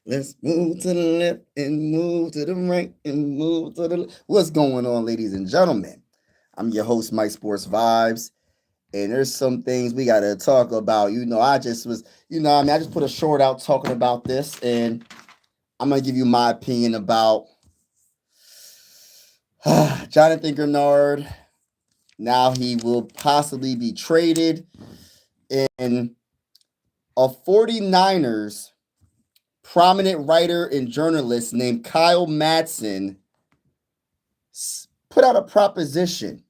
Let's move to the left and move to the right and move to the left. What's going on, ladies and gentlemen? I'm your host, Mike Sports Vibes, and there's some things we got to talk about. I just was, I just put a short out talking about this, and I'm going to give you my opinion about Jonathan Greenard. Now he will possibly be traded, and a 49ers prominent writer and journalist named Kyle Madsen put out a proposition,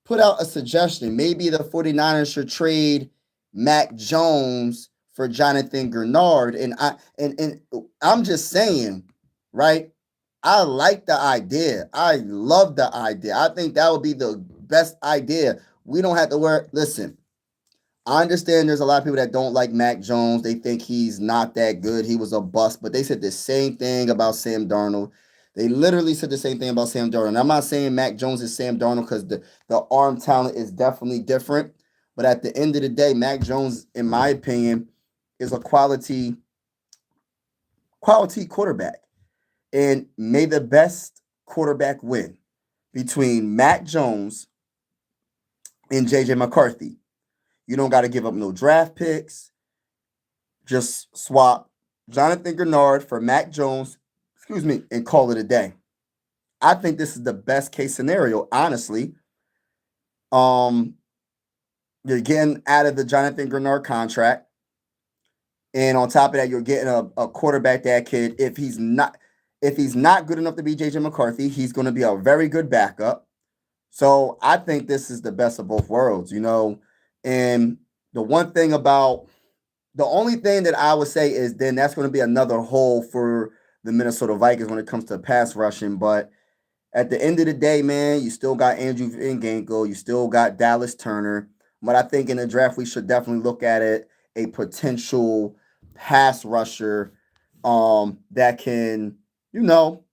put out a suggestion. Maybe the 49ers should trade Mac Jones for Jonathan Greenard. And I'm just saying, right? I like the idea. I love the idea. I think that would be the best idea. We don't have to worry. Listen, I understand there's a lot of people that don't like Mac Jones. They think he's not that good. He was a bust, but they said the same thing about Sam Darnold. They literally said the same thing about Sam Darnold. And I'm not saying Mac Jones is Sam Darnold because the arm talent is definitely different. But at the end of the day, Mac Jones, in my opinion, is a quality quarterback. And may the best quarterback win between Mac Jones and JJ McCarthy. You don't got to give up no draft picks. Just swap Jonathan Greenard for Mac Jones, and call it a day. I think this is the best case scenario, honestly. Um, you're getting out of the Jonathan Greenard contract, and on top of that, you're getting a quarterback that could, if he's not good enough to be JJ McCarthy, he's going to be a very good backup. So I think this is the best of both worlds. And the one thing about the only thing that I would say is then that's going to be another hole for the Minnesota Vikings when it comes to pass rushing. But at the end of the day, man, you still got Andrew Nganko, you still got Dallas Turner. But I think in the draft we should definitely look at it a potential pass rusher that can, you know,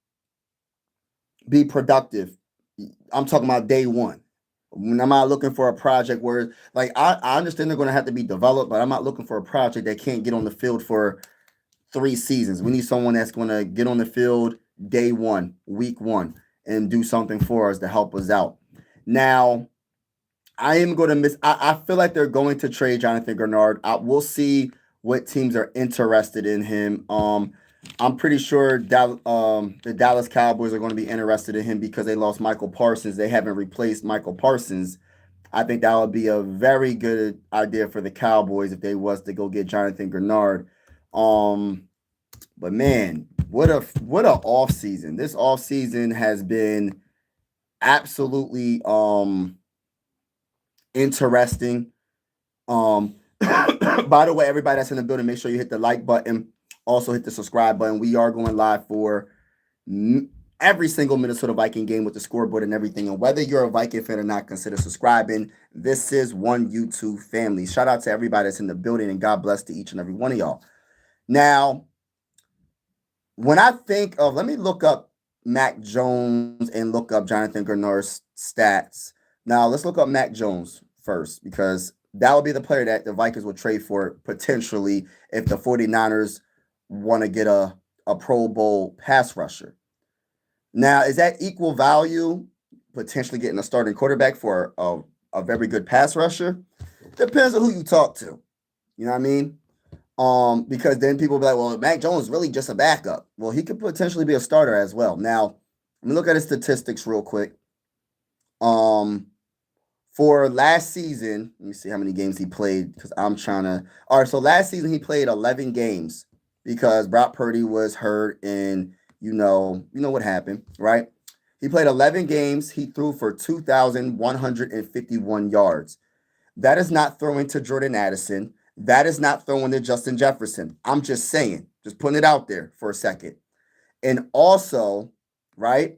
be productive. I'm talking about day one. When I'm not looking for a project where, like, I understand they're going to have to be developed, but I'm not looking for a project that can't get on the field for 3 seasons. We need someone that's going to get on the field day one, week one, and do something for us to help us out. Now, I am going to miss. I feel like they're going to trade Jonathan Greenard. We'll see what teams are interested in him. I'm pretty sure the Dallas Cowboys are going to be interested in him because they lost Michael Parsons. They haven't replaced Michael Parsons. I think that would be a very good idea for the Cowboys if they was to go get Jonathan Greenard. But man, what a off season. This off season has been absolutely interesting. By the way, everybody that's in the building, make sure you hit the like button. Also hit the subscribe button. We are going live for every single Minnesota Viking game with the scoreboard and everything. And whether you're a Viking fan or not, consider subscribing. This is one YouTube family. Shout out to everybody that's in the building and God bless to each and every one of y'all. Now, when I think of, let me look up Mac Jones and look up Jonathan Greenard's stats. Now, let's look up Mac Jones first because that would be the player that the Vikings would trade for potentially if the 49ers want to get a Pro Bowl pass rusher. Now, is that equal value potentially getting a starting quarterback for a very good pass rusher? Depends on who you talk to. You know what I mean? Because then people will be like, well, Mac Jones is really just a backup. Well, he could potentially be a starter as well. Now, let me look at his statistics real quick. For last season, let me see how many games he played because I'm trying to. All right, so last season he played 11 games because Brock Purdy was hurt and you know what happened, right? He played 11 games. He threw for 2,151 yards. That is not throwing to Jordan Addison. That is not throwing to Justin Jefferson. I'm just saying, just putting it out there for a second. And also, right,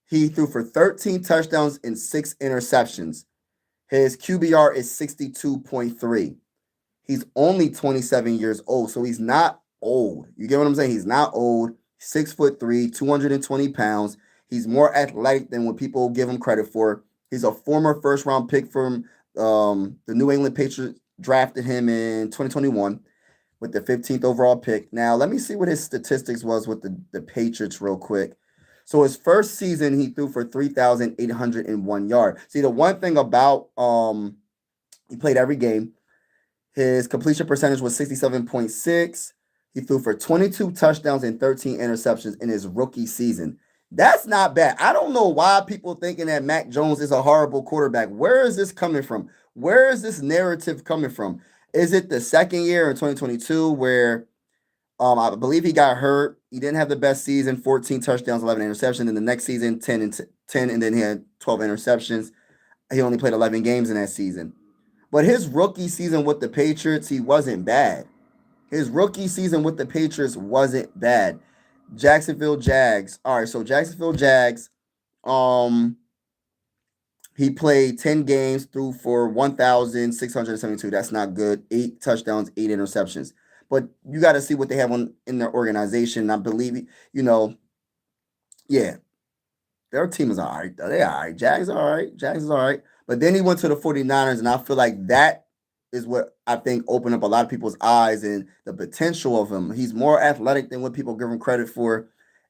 he threw for 13 touchdowns and 6 interceptions. His QBR is 62.3. He's only 27 years old, so he's not old. You get what I'm saying? He's not old. 6'3", 220 pounds. He's more athletic than what people give him credit for. He's a former first-round pick from the New England Patriots drafted him in 2021. with the 15th overall pick. Now, let me see what his statistics was with the Patriots real quick. So his first season, he threw for 3,801 yards. See, the one thing about he played every game. His completion percentage was 67.6. He threw for 22 touchdowns and 13 interceptions in his rookie season. That's not bad. I don't know why people thinking that Mac Jones is a horrible quarterback. Where is this coming from? Where is this narrative coming from? Is it the second year in 2022 where I believe he got hurt? He didn't have the best season, 14 touchdowns, 11 interceptions. And the next season, 10, and then he had 12 interceptions. He only played 11 games in that season. But his rookie season with the Patriots, he wasn't bad. His rookie season with the Patriots wasn't bad. Jacksonville Jags. All right, so Jacksonville Jags, he played 10 games, threw for 1,672. That's not good. 8 touchdowns, 8 interceptions. But you got to see what they have in their organization. I believe, yeah, their team is all right. They're all right. Jags are all right. Jags is all right. But then he went to the 49ers, and I feel like that is what I think opened up a lot of people's eyes and the potential of him. He's more athletic than what people give him credit for.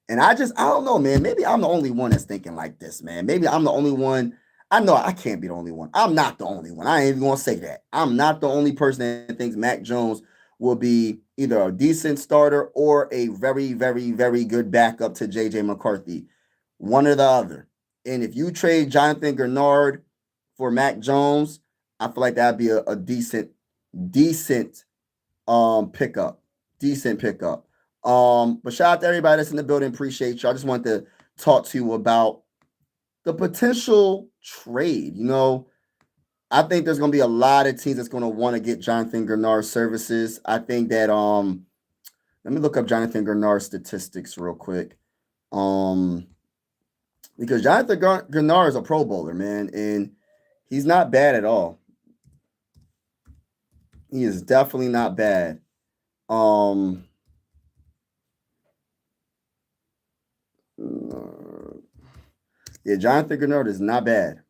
And I don't know, man. Maybe I'm the only one that's thinking like this, man. Maybe I'm the only one. I know I can't be the only one. I'm not the only one. I ain't even going to say that. I'm not the only person that thinks Mac Jones will be either a decent starter or a very, very, very good backup to J.J. McCarthy. One or the other. And if you trade Jonathan Greenard for Mac Jones, I feel like that'd be a decent pickup. Decent pickup. But shout out to everybody that's in the building. Appreciate you. I just wanted to talk to you about the potential trade. I think there's going to be a lot of teams that's going to want to get Jonathan Greenard's services. I think that let me look up Jonathan Greenard's statistics real quick. Because Jonathan Greenard is a Pro Bowler, man, and he's not bad at all. He is definitely not bad. Yeah, Jonathan Greenard is not bad.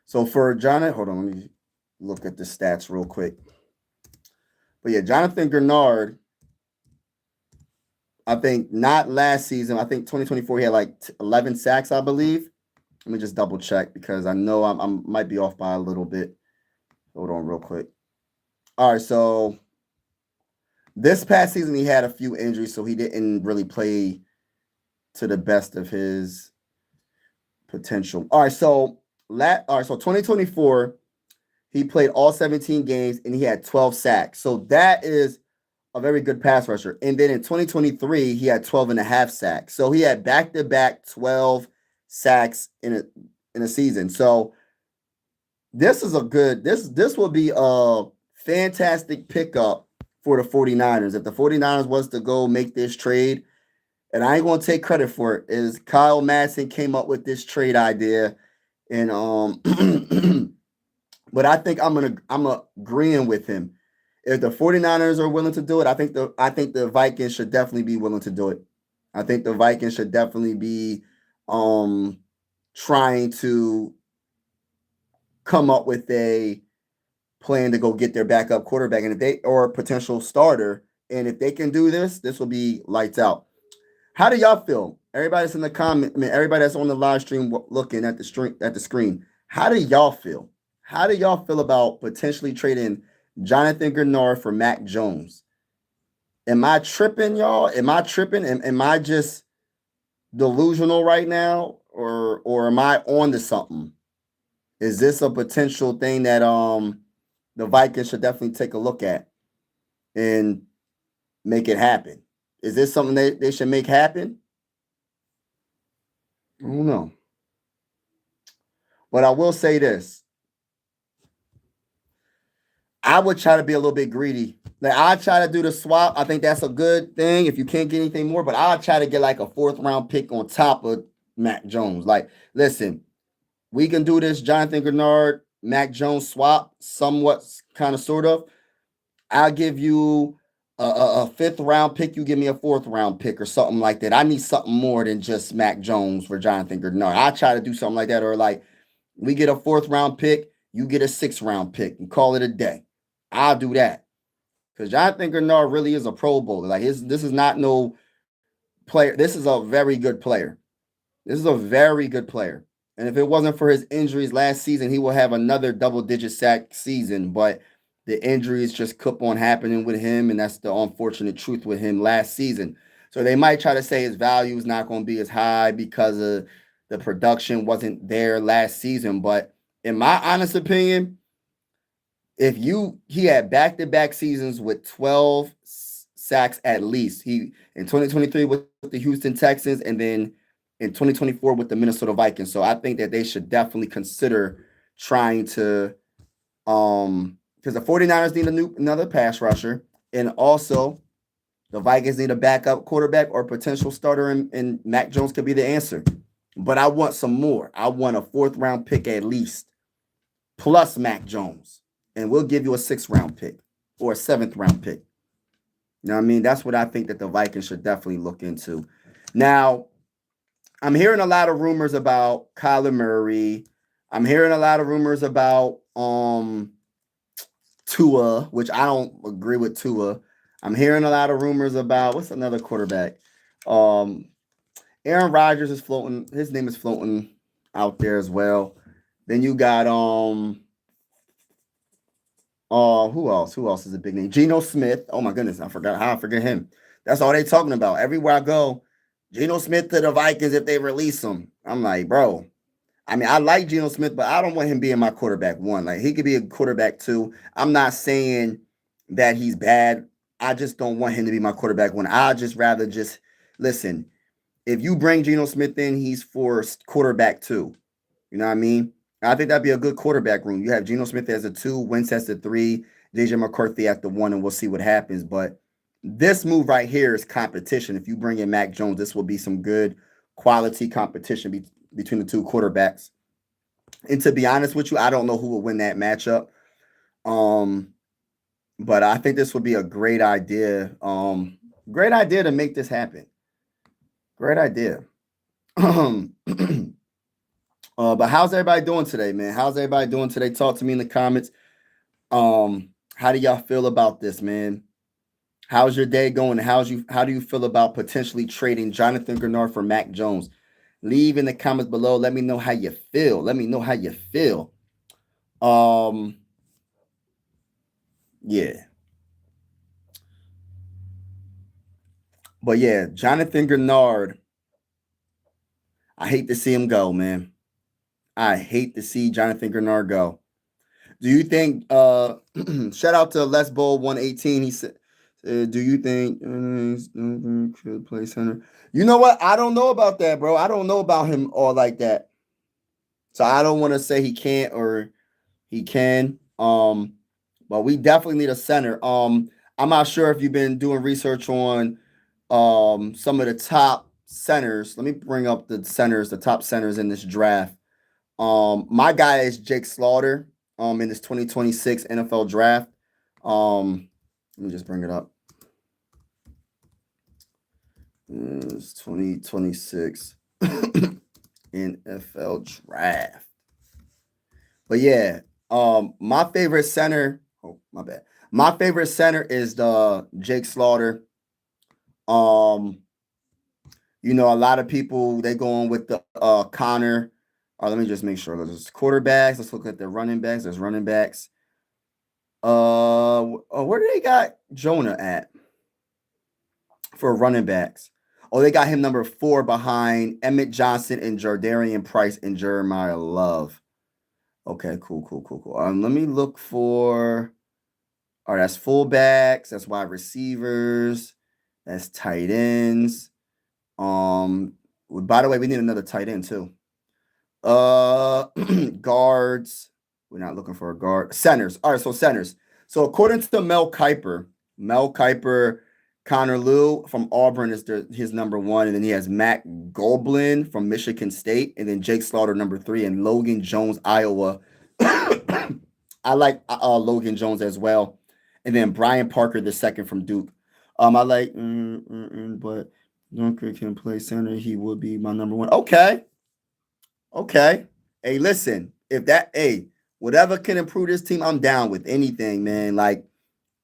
So for Jonathan, hold on, let me look at the stats real quick. But yeah, Jonathan Greenard, I think not last season. I think 2024 he had like 11 sacks, I believe. Let me just double check because I know I might be off by a little bit. Hold on real quick. All right, so this past season he had a few injuries, so he didn't really play to the best of his potential. All right, so 2024 he played all 17 games and he had 12 sacks. So that is a very good pass rusher. And then in 2023 he had 12 and a half sacks. So he had back-to-back 12 sacks in a season. So this is this will be a fantastic pickup for the 49ers. If the 49ers was to go make this trade, and I ain't going to take credit for it, is Kyle Madsen came up with this trade idea. And but I think I'm agreeing with him. If the 49ers are willing to do it, I think the Vikings should definitely be willing to do it. I think the Vikings should definitely be trying to come up with a plan to go get their backup quarterback or potential starter. And if they can do this, this will be lights out. How do y'all feel? Everybody that's in the comment, everybody that's on the live stream looking at the screen. How do y'all feel? How do y'all feel about potentially trading Jonathan Greenard for Mac Jones? Am I tripping, y'all? Am I tripping? Am I just delusional right now? Or am I on to something? Is this a potential thing that the Vikings should definitely take a look at and make it happen? Is this something they should make happen? I don't know. But I will say this. I would try to be a little bit greedy. Like I try to do the swap. I think that's a good thing if you can't get anything more. But I'll try to get like a 4th round pick on top of Mac Jones. Like, listen, we can do this Jonathan Greenard, Mac Jones swap, somewhat, kind of, sort of. I'll give you a 5th round pick. You give me a 4th round pick or something like that. I need something more than just Mac Jones for Jonathan Greenard. I'll try to do something like that. Or like we get a 4th round pick, you get a 6th round pick and call it a day. I'll do that. because Jonathan Greenard really is a Pro Bowler. Like this is not no player. This is a very good player. This is a very good player. And if it wasn't for his injuries last season, he will have another double-digit sack season. But the injuries just kept on happening with him, and that's the unfortunate truth with him last season. So they might try to say his value is not going to be as high because of the production wasn't there last season. But in my honest opinion, if he had back-to-back seasons with 12 sacks at least. He in 2023 with the Houston Texans and then in 2024 with the Minnesota Vikings. So I think that they should definitely consider trying to because the 49ers need another pass rusher, and also the Vikings need a backup quarterback or potential starter, and Mac Jones could be the answer. But I want some more. I want a 4th-round pick at least, plus Mac Jones. And we'll give you a 6th-round pick or a 7th-round pick. You know what I mean? That's what I think that the Vikings should definitely look into. Now, I'm hearing a lot of rumors about Kyler Murray. I'm hearing a lot of rumors about Tua, which I don't agree with Tua. I'm hearing a lot of rumors about what's another quarterback? Aaron Rodgers is floating. His name is floating out there as well. Then you got who else? Who else is a big name? Geno Smith. Oh my goodness, I forget him. That's all they talking about. Everywhere I go, Geno Smith to the Vikings if they release him. I'm like, bro. I mean, I like Geno Smith, but I don't want him being my quarterback 1. Like he could be a quarterback 2. I'm not saying that he's bad. I just don't want him to be my quarterback 1. I just rather just listen. If you bring Geno Smith in, he's for quarterback 2. You know what I mean? I think that'd be a good quarterback room. You have Geno Smith as a 2, Wentz as a 3, JJ McCarthy at the 1, and we'll see what happens. But this move right here is competition. If you bring in Mac Jones, this will be some good quality competition between the 2 quarterbacks. And to be honest with you, I don't know who will win that matchup. But I think this would be a great idea. Great idea to make this happen. Great idea. But how's everybody doing today, man? How's everybody doing today? Talk to me in the comments. How do y'all feel about this, man? How's your day going? How do you feel about potentially trading Jonathan Greenard for Mac Jones? Leave in the comments below. Let me know how you feel. Yeah. But yeah, Jonathan Greenard. I hate to see him go, man. I hate to see Jonathan Greenard go. Do you think shout out to Les Bowl 118. He said, do you think could play center? You know what? I don't know about that, bro. I don't know about him all like that. So I don't want to say he can't or he can. But we definitely need a center. I'm not sure if you've been doing research on some of the top centers. Let me bring up the top centers in this draft. My guy is Jake Slaughter in this 2026 NFL draft. Let me just bring it up. It's 2026 NFL draft. But yeah, my favorite center. Oh, my bad. My favorite center is the Jake Slaughter. You know, a lot of people they go on with the Connor. Let me just make sure. There's quarterbacks. Let's look at the running backs. There's running backs. Where do they got Jonah at for running backs? Oh, they got him number 4 behind Emmett Johnson and Jardarian Price and Jeremiah Love. Okay, cool. Let me look for. All right, that's fullbacks. That's wide receivers. That's tight ends. By the way, we need another tight end too. Guards. We're not looking for a guard. Centers. All right, so centers. So according to Mel Kiper, Connor Lew from Auburn is his number 1, and then he has Matt Goldblin from Michigan State, and then Jake Slaughter number 3, and Logan Jones, Iowa. I like Logan Jones as well, and then Brian Parker the second from Duke. I like, but Dunker can play center. He would be my number 1. Okay. Hey, listen, whatever can improve this team, I'm down with anything, man. Like,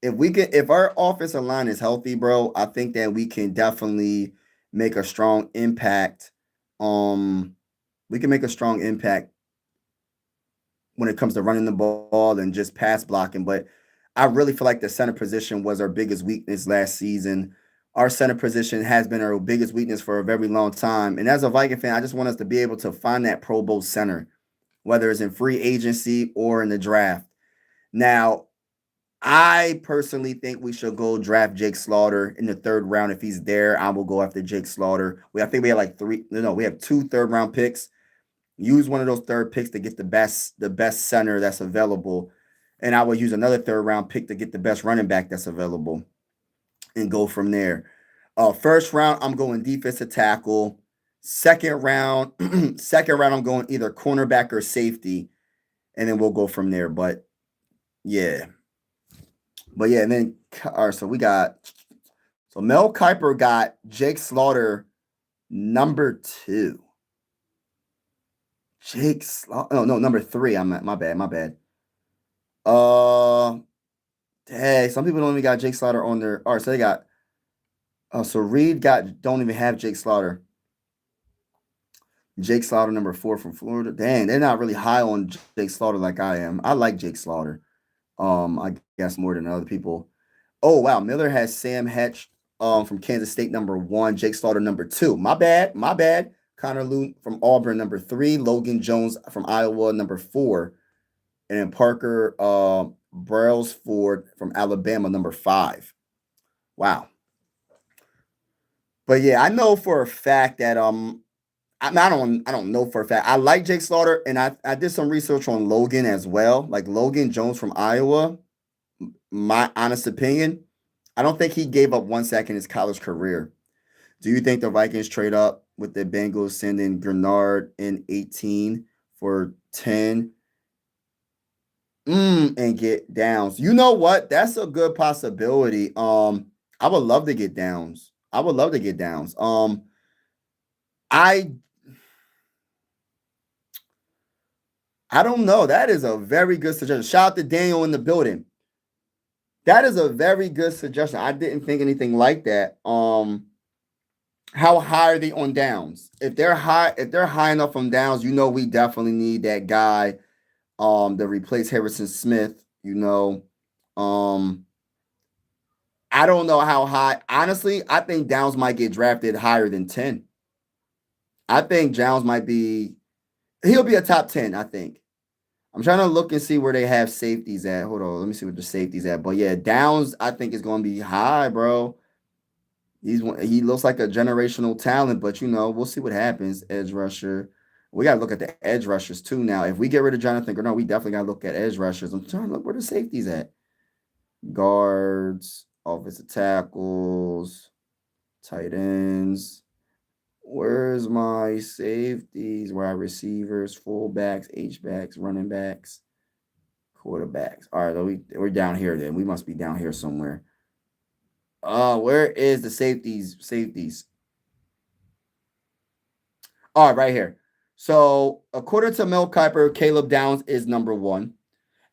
if our offensive line is healthy, bro, I think that we can definitely make a strong impact. Um, we can make a strong impact when it comes to running the ball and just pass blocking. But I really feel like the center position was our biggest weakness last season. Our center position has been our biggest weakness for a very long time. And as a Viking fan, I just want us to be able to find that Pro Bowl center, whether it's in free agency or in the draft. Now, I personally think we should go draft Jake Slaughter in the third round. If he's there, I will go after Jake Slaughter. I think we have like three. No, we have two third round picks. Use one of those third picks to get the best center that's available, and I will use another third round pick to get the best running back that's available, and go from there. First round, I'm going defensive tackle. Second round, second round, I'm going either cornerback or safety, and then we'll go from there. Yeah, but yeah, and then all right. So we got Mel Kiper got Jake Slaughter number two. Jake Slaughter. No, number three. I'm at my bad. My bad. Uh, Dang. Some people don't even got Jake Slaughter on their. All right, so they got. So Reed don't even have Jake Slaughter. Jake Slaughter number 4 from Florida. Dang, they're not really high on Jake Slaughter like I am. I like Jake Slaughter. I guess more than other people. Oh wow, Miller has Sam Hetch from Kansas State number 1, Jake Slaughter number 2. My bad, my bad. Connor Luke from Auburn number 3, Logan Jones from Iowa number 4, and then Parker Brailsford from Alabama number 5. Wow. But yeah, I know for a fact that I don't know for a fact. I like Jake Slaughter, and I did some research on Logan as well. Like Logan Jones from Iowa, my honest opinion, I don't think he gave up 1 sack in his college career. Do you think the Vikings trade up with the Bengals sending Greenard in 18 for 10 and get Downs? You know what? That's a good possibility. I would love to get Downs. I would love to get Downs. I I don't know. That is a very good suggestion. Shout out to Daniel in the building. That is a very good suggestion. I didn't think anything like that. How high are they on downs? If they're high enough on downs, we definitely need that guy to replace Harrison Smith, Um I don't know how high. Honestly, I think Downs might get drafted higher than 10. I think Downs might be he'll be a top 10, I think. I'm trying to look and see where they have safeties at. Hold on, let me see what the safeties at. But yeah, Downs I think is going to be high, bro. He looks like a generational talent, but we'll see what happens. Edge rusher. We gotta look at the edge rushers too now. If we get rid of Jonathan Grenard, we definitely gotta look at edge rushers. I'm trying to look where the safeties at. Guards, offensive tackles, tight ends. Where's my safeties? Wide receivers, fullbacks, H-backs, running backs, quarterbacks. All right, we're down here then. We must be down here somewhere. Where is the safeties? Safeties. All right, right here. So according to Mel Kiper, Caleb Downs is number 1.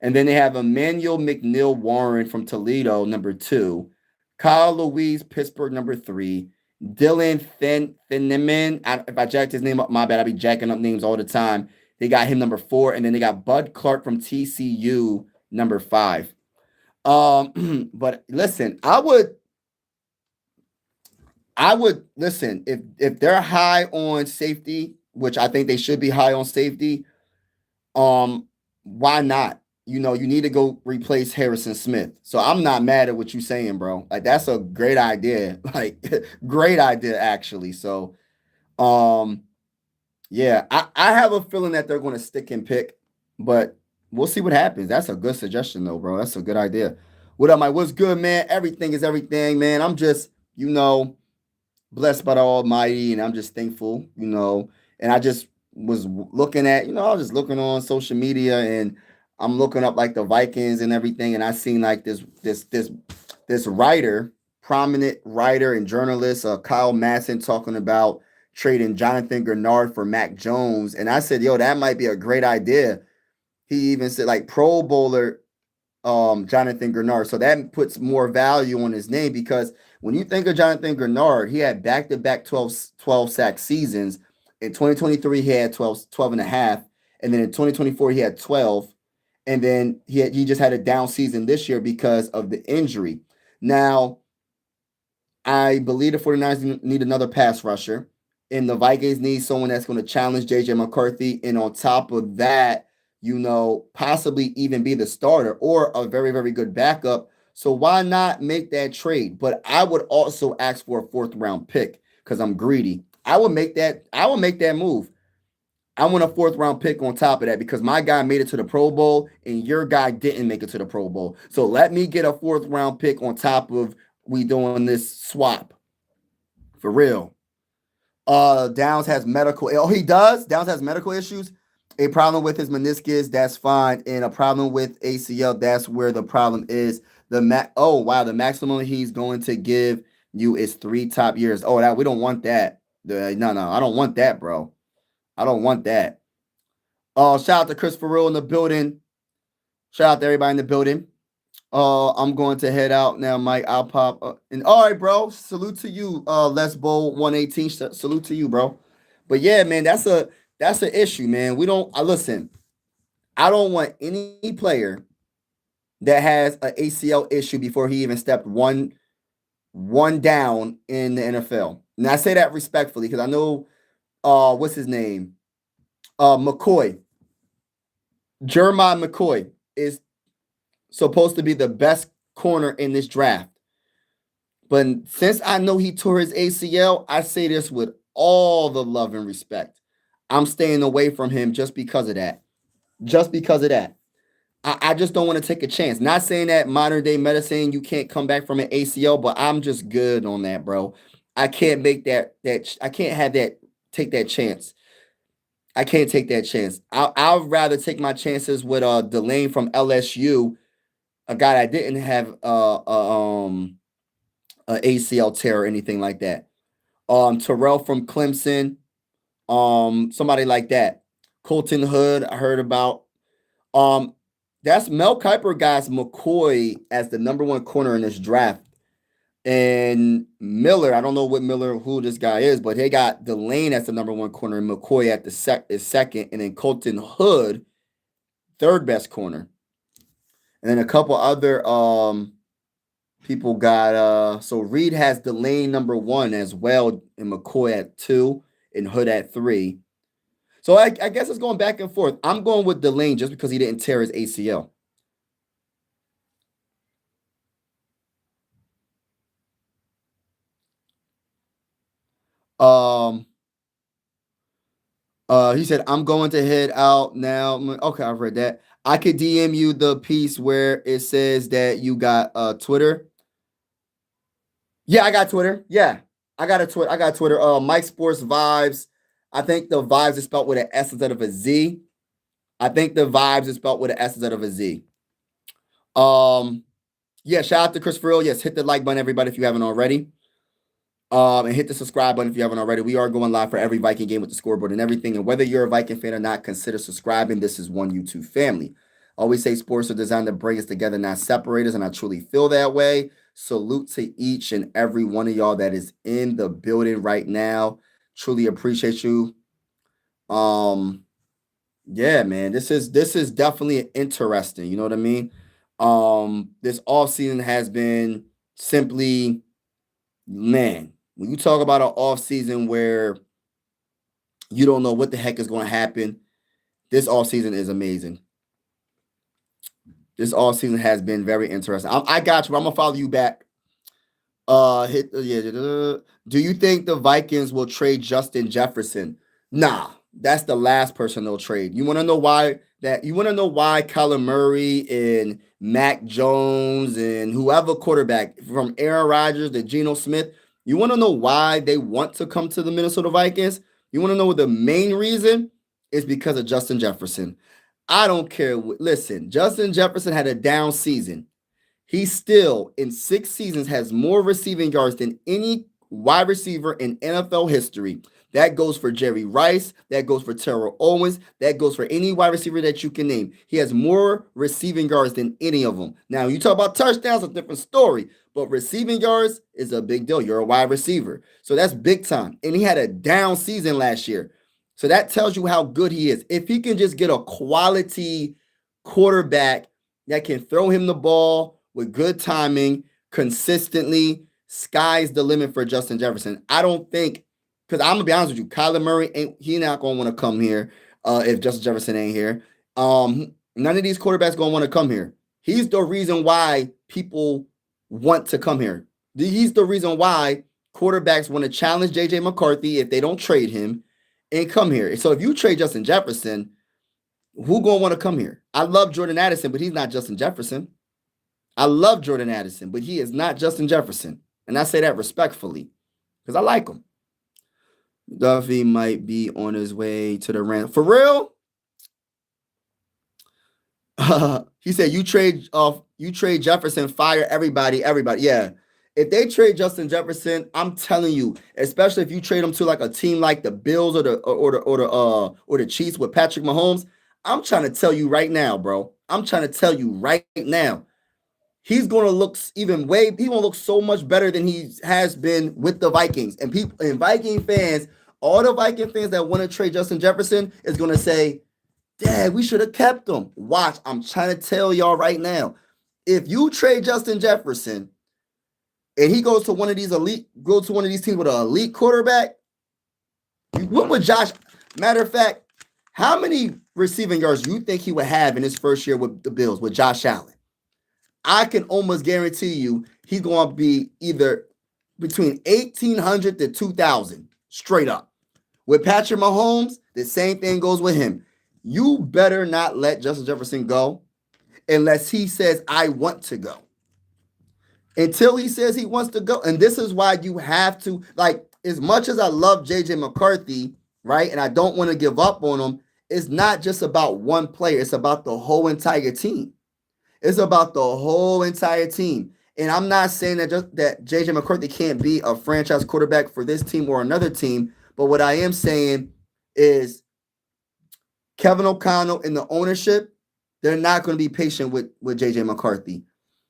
And then they have Emmanuel McNeil Warren from Toledo, number 2. Kyle Louise, Pittsburgh, number 3. Dylan Finneman. If I jacked his name up, my bad. I be jacking up names all the time. They got him number 4. And then they got Bud Clark from TCU, number 5. But listen, I would listen if they're high on safety, which I think they should be high on safety. Why not? You need to go replace Harrison Smith. So I'm not mad at what you're saying, bro. Like that's a great idea. Like great idea actually. So yeah, I have a feeling that they're going to stick and pick, but we'll see what happens. That's a good suggestion though, bro. That's a good idea. What up, Mike? What's good, man? Everything is everything, man. I'm just, blessed by the Almighty, and I'm just thankful, And I just was looking at, I was just looking on social media, and I'm looking up like the Vikings and everything, and I seen like this writer, prominent writer and journalist, Kyle Madsen, talking about trading Jonathan Greenard for Mac Jones, and I said, yo, that might be a great idea. He even said like Pro Bowler. Jonathan Greenard. So that puts more value on his name because when you think of Jonathan Greenard, he had back-to-back 12 sack seasons. In 2023, he had 12 and a half. And then in 2024, he had 12. And then he just had a down season this year because of the injury. Now, I believe the 49ers need another pass rusher. And the Vikings need someone that's going to challenge JJ McCarthy. And on top of that, possibly even be the starter or a very, very good backup. So why not make that trade? But I would also ask for a fourth round pick because I'm greedy. I would make that move. I want a fourth round pick on top of that because my guy made it to the Pro Bowl and your guy didn't make it to the Pro Bowl. So let me get a fourth round pick on top of we doing this swap. For real. Downs has medical. Oh, he does. Downs has medical issues. A problem with his meniscus, that's fine, and a problem with ACL, that's where the problem is. The maximum he's going to give you is 3 top years. Oh, we don't want that. No, I don't want that, bro. I don't want that. Shout out to Chris Farrell in the building. Shout out to everybody in the building. I'm going to head out now, Mike. I'll pop. And all right, bro. Salute to you, Les Bowl 118. Salute to you, bro. But yeah, man, that's an issue, man. Listen. I don't want any player that has an ACL issue before he even stepped one down in the NFL. And I say that respectfully because I know, what's his name? McCoy. Jeremiah McCoy is supposed to be the best corner in this draft. But since I know he tore his ACL, I say this with all the love and respect. I'm staying away from him just because of that. Just because of that. I just don't want to take a chance. Not saying that modern day medicine, you can't come back from an ACL, but I'm just good on that, bro. I can't make that I can't have that, take that chance. I can't take that chance. I'd rather take my chances with Delane from LSU, a guy that didn't have a ACL tear or anything like that. Terrell from Clemson, somebody like that. Colton Hood, I heard about. That's Mel Kiper guys McCoy as the number 1 corner in this draft. And Miller, I don't know who this guy is, but they got Delane as the number 1 corner and McCoy at the second, and then Colton Hood, third best corner. And then a couple other people got so Reed has Delane number 1 as well, and McCoy at 2, and Hood at 3. So I guess it's going back and forth. I'm going with Delane just because he didn't tear his ACL. He said, I'm going to head out now. Okay, I've read that. I could DM you the piece where it says that you got Twitter. Yeah, I got Twitter. Yeah, I got Twitter. Mike Sports Vibes. I think the vibes is spelled with an S instead of a Z. Yeah, shout out to Chris Farrell. Yes, hit the like button, everybody, if you haven't already. And hit the subscribe button if you haven't already. We are going live for every Viking game with the scoreboard and everything. And whether you're a Viking fan or not, consider subscribing. This is one YouTube family. Always say sports are designed to bring us together, not separate us, and I truly feel that way. Salute to each and every one of y'all that is in the building right now. Truly appreciate you. Yeah, man, this is definitely interesting. You know what I mean? This offseason has been simply, man, when you talk about an offseason where you don't know what the heck is going to happen, this offseason is amazing. This offseason has been very interesting. I got you. I'm gonna follow you back. Do you think the Vikings will trade Justin Jefferson? Nah, that's the last person they'll trade. You want to know why? You want to know why Kyler Murray and Mac Jones and whoever quarterback from Aaron Rodgers to Geno Smith, you want to know why they want to come to the Minnesota Vikings? You want to know what the main reason is? Because of Justin Jefferson. I don't care. Listen, Justin Jefferson had a down season. He still, in 6 seasons, has more receiving yards than any wide receiver in NFL history. That goes for Jerry Rice. That goes for Terrell Owens. That goes for any wide receiver that you can name. He has more receiving yards than any of them. Now, you talk about touchdowns, a different story. But receiving yards is a big deal. You're a wide receiver. So that's big time. And he had a down season last year. So that tells you how good he is. If he can just get a quality quarterback that can throw him the ball with good timing consistently, sky's the limit for Justin Jefferson. I don't think, because I'm going to be honest with you, Kyler Murray, he not going to want to come here if Justin Jefferson ain't here. None of these quarterbacks going to want to come here. He's the reason why people want to come here. He's the reason why quarterbacks want to challenge J.J. McCarthy if they don't trade him and come here. So if you trade Justin Jefferson, who going to want to come here? I love Jordan Addison, but he's not Justin Jefferson. I love Jordan Addison, but he is not Justin Jefferson. And I say that respectfully because I like him. Duffy might be on his way to the Rams. For real? He said you trade Jefferson, fire everybody. Yeah. If they trade Justin Jefferson, I'm telling you, especially if you trade him to like a team like the Bills or the Chiefs with Patrick Mahomes, I'm trying to tell you right now, bro. I'm trying to tell you right now. He's going to look he's going to look so much better than he has been with the Vikings. And people and Viking fans, all the Viking fans that want to trade Justin Jefferson is going to say, Dad, we should have kept him. Watch, I'm trying to tell y'all right now. If you trade Justin Jefferson and he goes to one of these teams with an elite quarterback, what would Josh, matter of fact, how many receiving yards do you think he would have in his first year with the Bills with Josh Allen? I can almost guarantee you he's going to be either between 1,800 to 2,000 straight up. With Patrick Mahomes, the same thing goes with him. You better not let Justin Jefferson go unless he says, I want to go. Until he says he wants to go. And this is why you have to, like, as much as I love J.J. McCarthy, right, and I don't want to give up on him, it's not just about one player. It's about the whole entire team. It's about the whole entire team. And I'm not saying that J.J. McCarthy can't be a franchise quarterback for this team or another team. But what I am saying is Kevin O'Connell and the ownership, they're not going to be patient with J.J. McCarthy.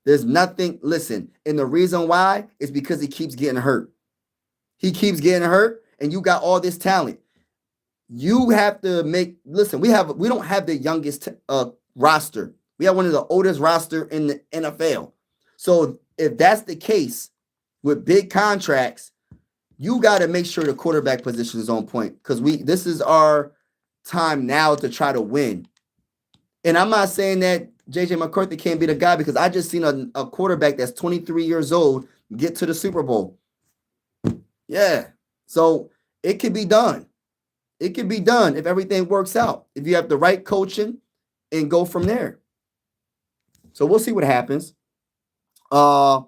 There's nothing, listen, and the reason why is because he keeps getting hurt. He keeps getting hurt, and you got all this talent. You have to listen, we don't have the youngest roster. We have one of the oldest roster in the NFL. So if that's the case with big contracts, you got to make sure the quarterback position is on point because this is our time now to try to win. And I'm not saying that J.J. McCarthy can't be the guy because I just seen a quarterback that's 23 years old get to the Super Bowl. Yeah. So it can be done. It can be done if everything works out. If you have the right coaching and go from there. So we'll see what happens. By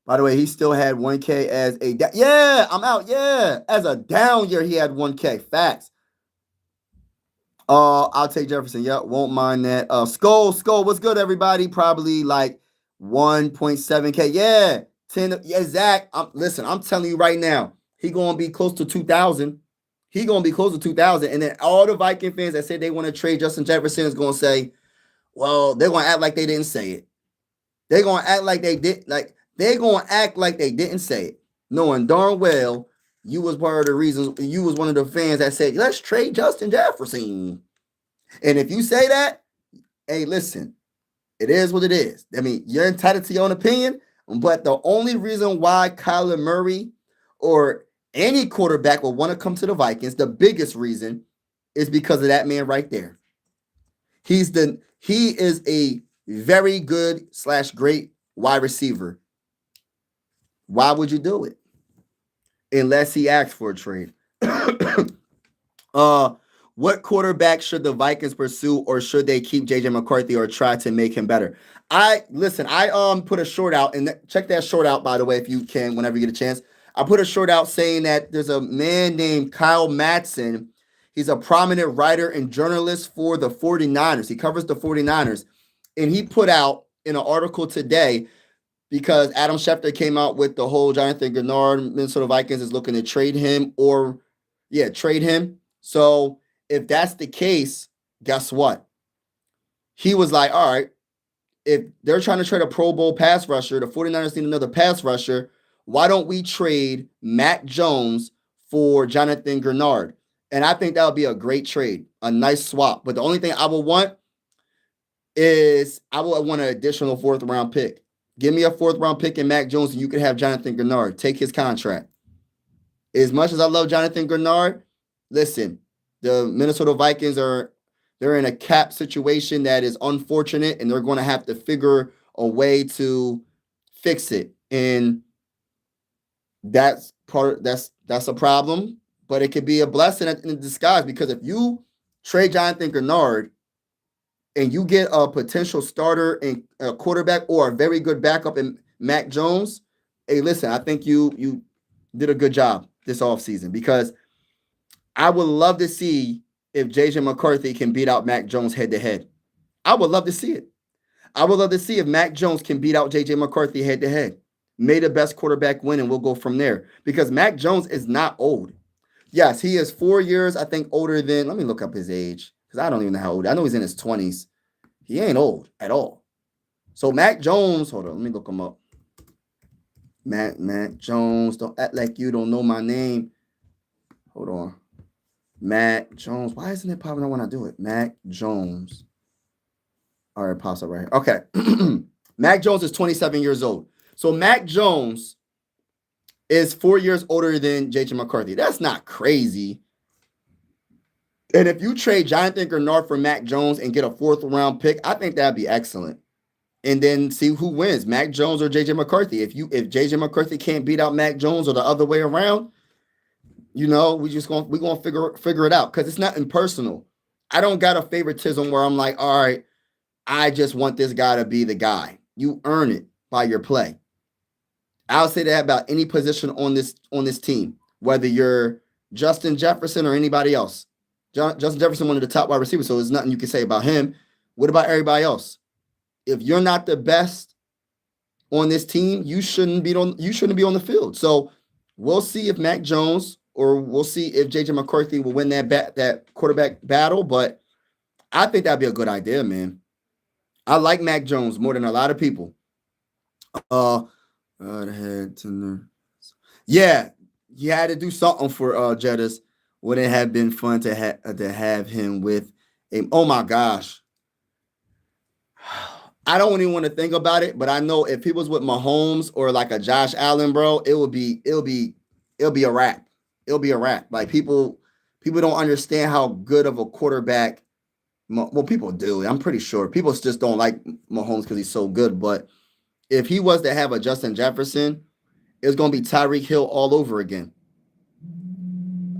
the way, he still had 1K as a I'm out. Yeah. As a down year, he had 1K. Facts. I'll take Jefferson. Yeah, won't mind that. Skull, what's good, everybody? Probably like 1.7K. Yeah. 10. Yeah, Zach. Listen, I'm telling you right now, he gonna be close to 2,000. He gonna be close to 2,000. And then all the Viking fans that say they want to trade Justin Jefferson is gonna say, well, they're gonna act like they didn't say it. They're gonna act like they did, they're gonna act like they didn't say it, knowing darn well you was part of the reasons. You was one of the fans that said, let's trade Justin Jefferson. And if you say that, hey, listen, it is what it is. I mean, you're entitled to your own opinion, but the only reason why Kyler Murray or any quarterback will want to come to the Vikings, the biggest reason is because of that man right there. He is a very good / great wide receiver. Why would you do it? Unless he asks for a trade. What quarterback should the Vikings pursue, or should they keep J.J. McCarthy or try to make him better? I put a short out, and check that short out, by the way, if you can, whenever you get a chance. I put a short out saying that there's a man named Kyle Madsen. He's a prominent writer and journalist for the 49ers. He covers the 49ers. And he put out in an article today, because Adam Schefter came out with the whole Jonathan Greenard, Minnesota Vikings is looking to trade him or Yeah, trade him. So if that's the case, guess what? He was like, all right, if they're trying to trade a Pro Bowl pass rusher, the 49ers need another pass rusher. Why don't we trade Mac Jones for Jonathan Greenard? And I think that would be a great trade, a nice swap. But the only thing I would want is I would want an additional fourth round pick. Give me a fourth round pick in Mac Jones, and you could have Jonathan Greenard. Take his contract. As much as I love Jonathan Greenard, listen, the Minnesota Vikings they're in a cap situation that is unfortunate, and they're going to have to figure a way to fix it. And that's a problem, but it could be a blessing in disguise, because if you trade Jonathan Greenard and you get a potential starter and a quarterback or a very good backup in Mac Jones, hey, listen, I think you did a good job this offseason, because I would love to see if JJ McCarthy can beat out Mac Jones head to head. I would love to see it. I would love to see if Mac Jones can beat out JJ McCarthy head to head. May the best quarterback win, and we'll go from there. Because Mac Jones is not old. Yes, he is 4 years, I think, older than, let me look up his age, because I don't even know how old. I know he's in his 20s. He ain't old at all. So Mac Jones, hold on, let me look him up. Mac Jones, don't act like you don't know my name. Hold on. Mac Jones. Why isn't it popping up when I do it? Mac Jones. All right, pops up right here. Okay. Mac Jones is 27 years old. So Mac Jones is 4 years older than JJ McCarthy. That's not crazy. And if you trade Jonathan Greenard for Mac Jones and get a fourth round pick, I think that'd be excellent. And then see who wins, Mac Jones or JJ McCarthy. If JJ McCarthy can't beat out Mac Jones or the other way around, we're gonna figure it out, because it's not impersonal. I don't got a favoritism where I'm like, all right, I just want this guy to be the guy. You earn it by your play. I'll say that about any position on this team, whether you're Justin Jefferson or anybody else. Justin Jefferson, one of the top wide receivers, so there's nothing you can say about him. What about everybody else? If you're not the best on this team, you shouldn't be on the field. So we'll see if Mac Jones, or we'll see if JJ McCarthy will win that quarterback battle. But I think that'd be a good idea, man. I like Mac Jones more than a lot of people. Yeah, you had to do something for Jettas. Would it have been fun to have him with a? Oh my gosh, I don't even want to think about it, but I know if he was with Mahomes or like a Josh Allen, bro, it'll be a wrap. It'll be a wrap. Like people don't understand how good of a quarterback. Well, people do. I'm pretty sure people just don't like Mahomes because he's so good. But if he was to have a Justin Jefferson, it's going to be Tyreek Hill all over again.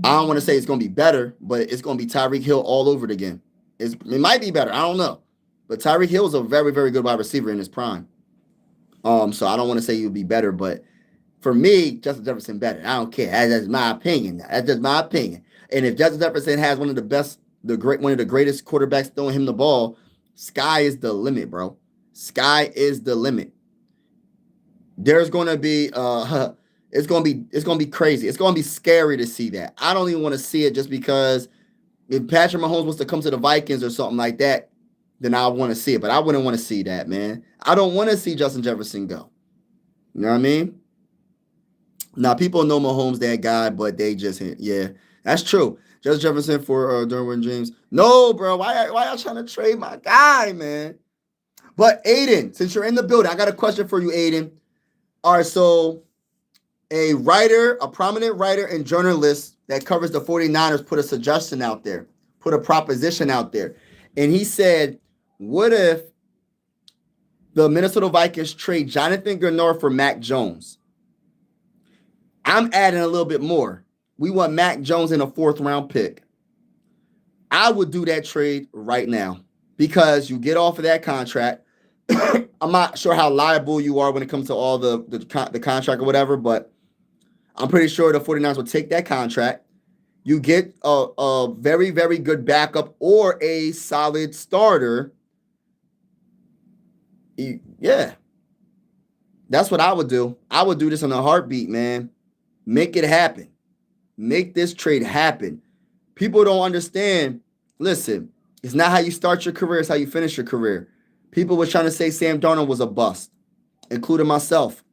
I don't want to say it's going to be better, but it's going to be Tyreek Hill all over it again. It might be better. I don't know. But Tyreek Hill is a very, very good wide receiver in his prime. So I don't want to say he would be better, but for me, Justin Jefferson better. I don't care. That's my opinion. That's just my opinion. And if Justin Jefferson has one of the greatest quarterbacks throwing him the ball, sky is the limit, bro. Sky is the limit. There's going to be it's going to be crazy. It's going to be scary to see that. I don't even want to see it, just because if Patrick Mahomes wants to come to the Vikings or something like that, then I want to see it. But I wouldn't want to see that, man. I don't want to see Justin Jefferson go. You know what I mean? Now, people know Mahomes that guy, but they just, yeah, that's true. Justin Jefferson for Derwin James. No, bro. Why y'all trying to trade my guy, man? But Aiden, since you're in the building, I got a question for you, Aiden. All right, so a prominent writer and journalist that covers the 49ers put a suggestion out there, put a proposition out there. And he said, what if the Minnesota Vikings trade Jonathan Greenard for Mac Jones? I'm adding a little bit more. We want Mac Jones in a fourth round pick. I would do that trade right now, because you get off of that contract. I'm not sure how liable you are when it comes to all the contract or whatever, but I'm pretty sure the 49ers will take that contract. You get a very, very good backup or a solid starter. Yeah. That's what I would do. I would do this in a heartbeat, man. Make it happen. Make this trade happen. People don't understand. Listen, it's not how you start your career, it's how you finish your career. People were trying to say Sam Darnold was a bust, including myself.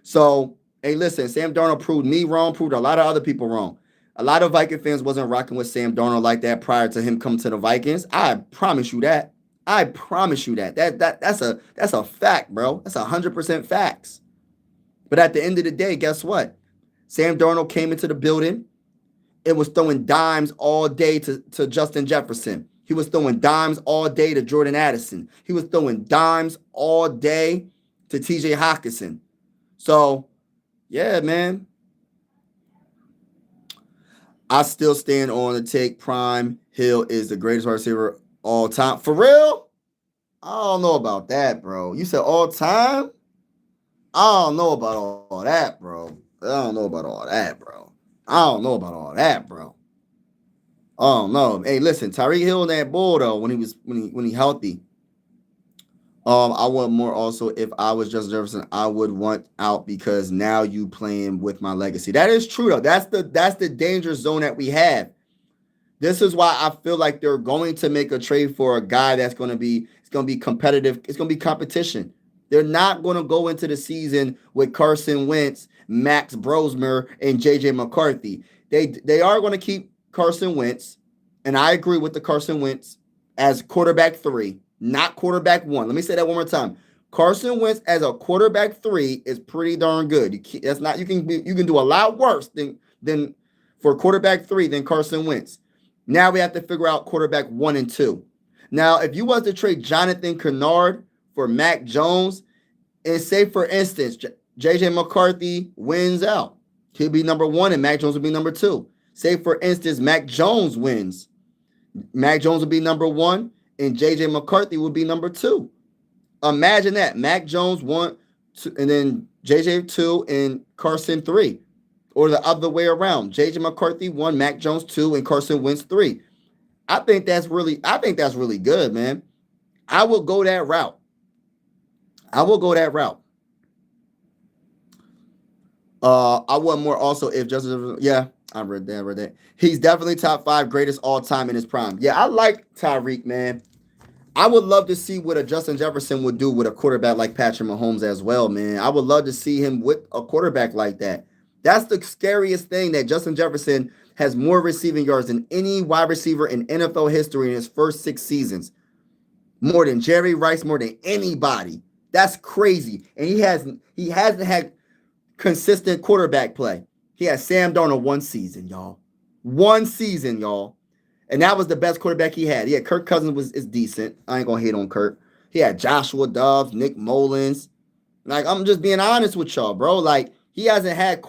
So, hey, listen, Sam Darnold proved me wrong, proved a lot of other people wrong. A lot of Viking fans wasn't rocking with Sam Darnold like that prior to him coming to the Vikings. I promise you that. I promise you that. That's a fact, bro. That's 100% facts. But at the end of the day, guess what? Sam Darnold came into the building. It was throwing dimes all day to Justin Jefferson. He was throwing dimes all day to Jordan Addison. He was throwing dimes all day to TJ Hockenson. So, yeah, man. I still stand on the take. Prime Hill is the greatest wide receiver all time. For real? I don't know about that, bro. You said all time? I don't know about all that, bro. I don't know about all that, bro. I don't know about all that, bro. Oh no. Hey, listen, Tyreek Hill and that bull though, when he healthy. I want more also. If I was Justin Jefferson, I would want out because now you playing with my legacy. That is true though. That's the danger zone that we have. This is why I feel like they're going to make a trade for a guy that's going to be competitive. It's going to be competition. They're not going to go into the season with Carson Wentz, Max Brosmer, and JJ McCarthy. They are going to keep Carson Wentz, and I agree with the Carson Wentz as quarterback 3, not quarterback 1. Let me say that one more time. Carson Wentz as a quarterback 3 is pretty darn good. You can do a lot worse than for quarterback 3 than Carson Wentz. Now we have to figure out quarterback 1 and 2. Now, if you was to trade Jonathan Greenard for Mac Jones, and say, for instance, J.J. McCarthy wins out, he'll be number 1 and Mac Jones will be number 2. Say, for instance, Mac Jones wins. Mac Jones will be number 1 and J.J. McCarthy will be number 2. Imagine that. Mac Jones 1, and then J.J. 2 and Carson 3. Or the other way around. J.J. McCarthy 1, Mac Jones 2, and Carson Wentz 3. I think that's really good, man. I will go that route. I want more also if Justin. Yeah, I read that. He's definitely top 5 greatest all time in his prime. Yeah, I like Tyreek, man. I would love to see what a Justin Jefferson would do with a quarterback like Patrick Mahomes as well, man. I would love to see him with a quarterback like that. That's the scariest thing, that Justin Jefferson has more receiving yards than any wide receiver in NFL history in his first 6 seasons. More than Jerry Rice, more than anybody. That's crazy. And he hasn't had consistent quarterback play. He had Sam Darnold 1 season, y'all. 1 season, y'all. And that was the best quarterback he had. Yeah, Kirk Cousins is decent. I ain't gonna hate on Kirk. He had Joshua Dobbs, Nick Mullins. Like, I'm just being honest with y'all, bro. Like, he hasn't had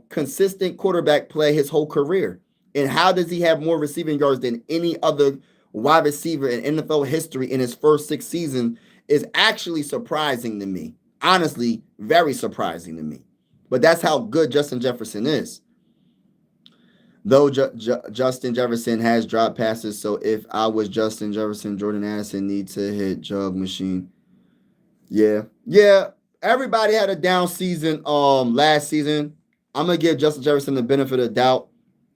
consistent quarterback play his whole career. And how does he have more receiving yards than any other wide receiver in NFL history in his first 6 seasons is actually surprising to me. Honestly, very surprising to me. But that's how good Justin Jefferson is. Though Justin Jefferson has dropped passes, so if I was Justin Jefferson, Jordan Addison needs to hit jug machine. Yeah. Everybody had a down season last season. I'm gonna give Justin Jefferson the benefit of the doubt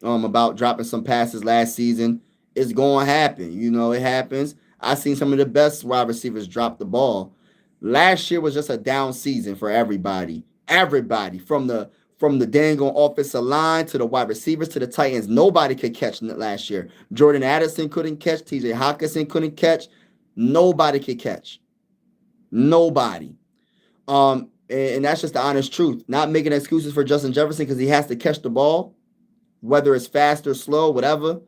about dropping some passes last season. It's gonna happen. You know, it happens. I've seen some of the best wide receivers drop the ball. Last year was just a down season for everybody. Everybody from the dang on offensive line to the wide receivers to the tight ends. Nobody could catch last year. Jordan Addison couldn't catch. TJ Hockenson couldn't catch. Nobody could catch. Nobody. And that's just the honest truth. Not making excuses for Justin Jefferson because he has to catch the ball, whether it's fast or slow, whatever.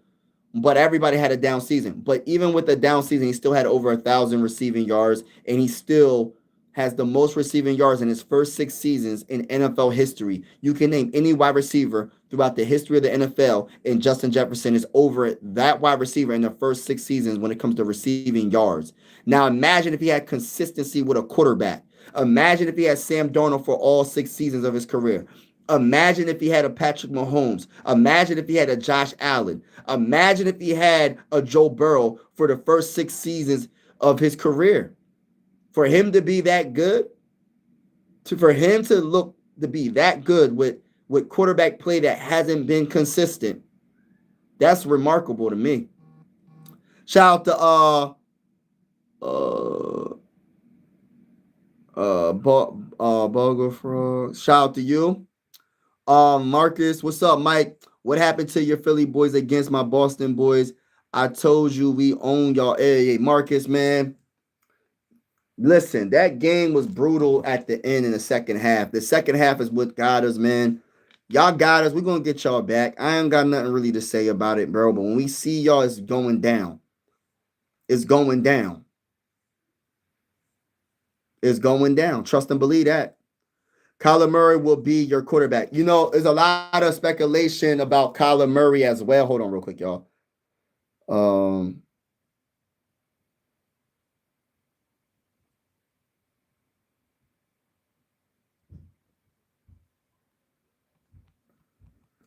But everybody had a down season. But even with a down season, he still had over 1,000 receiving yards, and he still has the most receiving yards in his first 6 seasons in NFL history. You can name any wide receiver throughout the history of the NFL, and Justin Jefferson is over that wide receiver in the first 6 seasons when it comes to receiving yards. Now imagine if he had consistency with a quarterback. Imagine if he had Sam Darnold for all 6 seasons of his career. Imagine if he had a Patrick Mahomes. Imagine if he had a Josh Allen. Imagine if he had a Joe Burrow for the first 6 seasons of his career. For him to be that good, for him to be that good with with quarterback play that hasn't been consistent. That's remarkable to me. Shout out to uh Bugger Frog. Shout out to you. Marcus, what's up, Mike? What happened to your Philly boys against my Boston boys? I told you we own y'all. Hey, Marcus, man. Listen, that game was brutal at the end in the second half. The second half is what got us, man. Y'all got us. We're gonna get y'all back. I ain't got nothing really to say about it, bro. But when we see y'all, it's going down. It's going down. It's going down. Trust and believe that. Kyler Murray will be your quarterback. You know, there's a lot of speculation about Kyler Murray as well. Hold on real quick, y'all.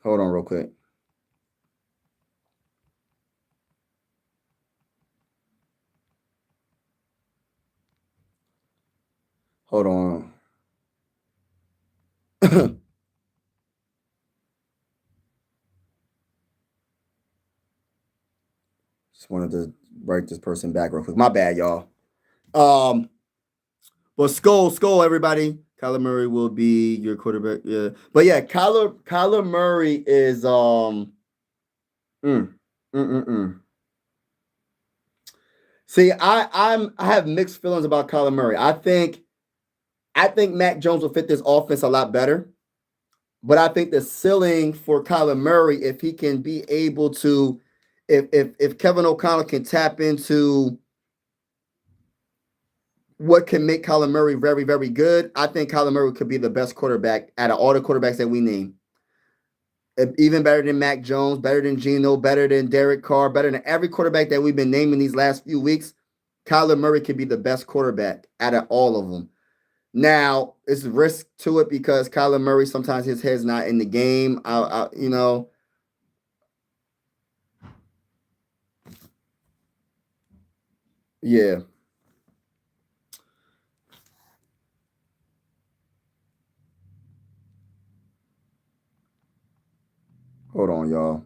Hold on real quick. Hold on. Just wanted to write this person back real quick. My bad, y'all. But skull, everybody. Kyler Murray will be your quarterback. Yeah, but yeah, Kyler Murray is mm, mm, mm, mm. See, I have mixed feelings about Kyler Murray. I think Mac Jones will fit this offense a lot better. But I think the ceiling for Kyler Murray, if he can be able to, if Kevin O'Connell can tap into what can make Kyler Murray very, very good, I think Kyler Murray could be the best quarterback out of all the quarterbacks that we name. Even better than Mac Jones, better than Geno, better than Derek Carr, better than every quarterback that we've been naming these last few weeks. Kyler Murray could be the best quarterback out of all of them. Now, it's risk to it because Kyler Murray, sometimes his head's not in the game. Yeah. Hold on, y'all.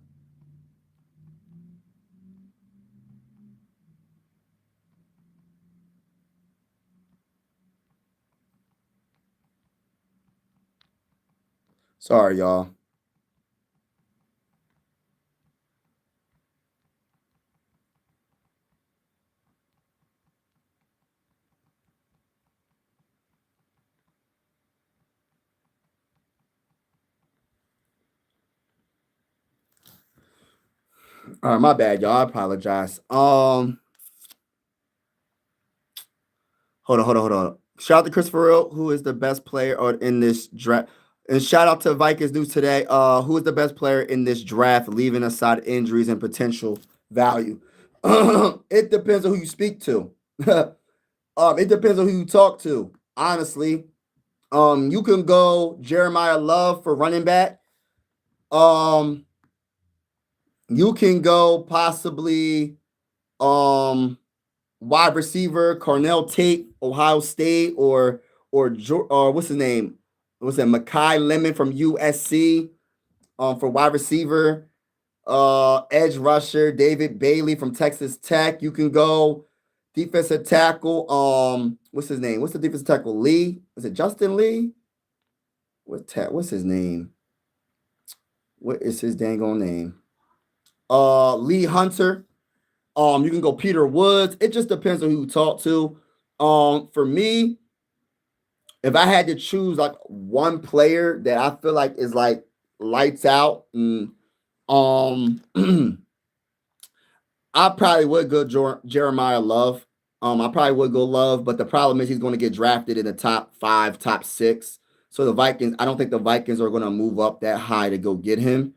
Sorry, y'all. All right, my bad, y'all. I apologize. Hold on. Shout out to Christopher Earl, who is the best player in this draft. And shout out to Vikings news today. Who is the best player in this draft, leaving aside injuries and potential value? It depends on who you speak to. It depends on who you talk to. Honestly, you can go Jeremiah Love for running back. You can go possibly wide receiver Cornell Tate, Ohio State, or what's his name? What's that? Makai Lemon from USC. For wide receiver, edge rusher David Bailey from Texas Tech. You can go defensive tackle. What's his name? What's the defensive tackle? Lee? Is it Justin Lee? What's his name? What is his dang on name? Lee Hunter. You can go Peter Woods. It just depends on who you talk to. For me, if I had to choose like one player that I feel like is like lights out, I probably would go Jeremiah Love. I probably would go Love, but the problem is he's going to get drafted in the top 5, top 6. So the Vikings, I don't think the Vikings are going to move up that high to go get him.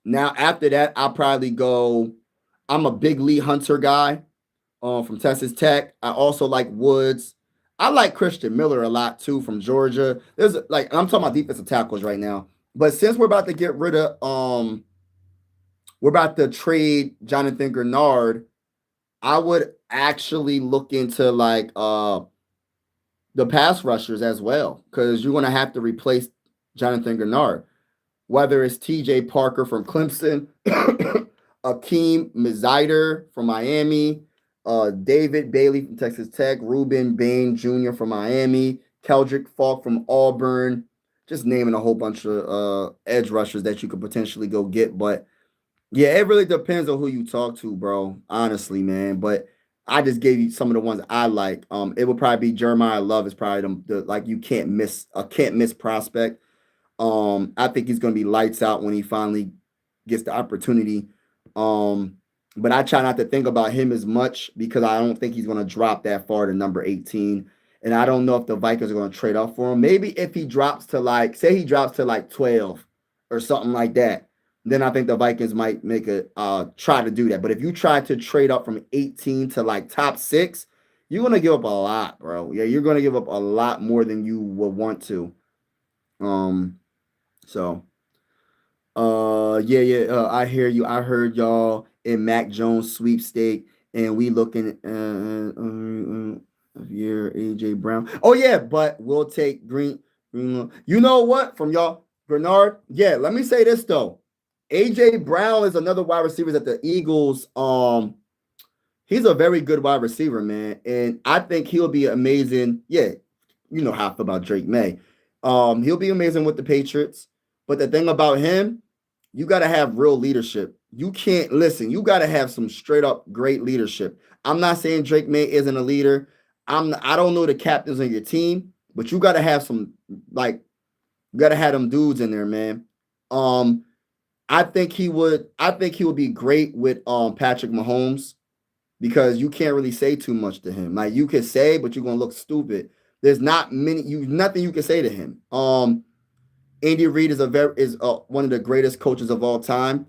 Now after that, I'll probably go. I'm a big Lee Hunter guy from Texas Tech. I also like Woods. I like Christian Miller a lot too from Georgia. There's like I'm talking about defensive tackles right now. But since we're about to get rid of we're about to trade Jonathan Greenard, I would actually look into like the pass rushers as well because you're gonna have to replace Jonathan Greenard. Whether it's TJ Parker from Clemson, Akeem Mizider from Miami, David Bailey from Texas Tech, Ruben Bain Jr. from Miami, Keldrick Falk from Auburn, just naming a whole bunch of edge rushers that you could potentially go get. But yeah, it really depends on who you talk to, bro. Honestly, man. But I just gave you some of the ones I like. It would probably be Jeremiah Love is probably the like you can't miss prospect. I think he's going to be lights out when he finally gets the opportunity. Um, but I try not to think about him as much because I don't think he's going to drop that far to number 18. And I don't know if the Vikings are going to trade off for him. Maybe if he drops to like, say he drops to like 12 or something like that, then I think the Vikings might make a try to do that. But if you try to trade up from 18 to like top 6, you're going to give up a lot, bro. Yeah, you're going to give up a lot more than you would want to. Um, so I hear you. I heard y'all in Mac Jones sweepstake, and we looking of year AJ Brown. Oh yeah, but we'll take Green. You know what? From y'all, Bernard. Yeah, let me say this though. AJ Brown is another wide receiver that the Eagles. He's a very good wide receiver, man, and I think he'll be amazing. Yeah, you know how I feel about Drake May. He'll be amazing with the Patriots. But the thing about him, you got to have real leadership. You can't listen. You got to have some straight up great leadership. I'm not saying Drake May isn't a leader. I don't know the captains on your team, but you got to have some like you got to have them dudes in there, man. Um, I think he would. I think he would be great with Patrick Mahomes because you can't really say too much to him. Like you can say, but you're gonna look stupid. There's nothing you can say to him. Andy Reid is one of the greatest coaches of all time.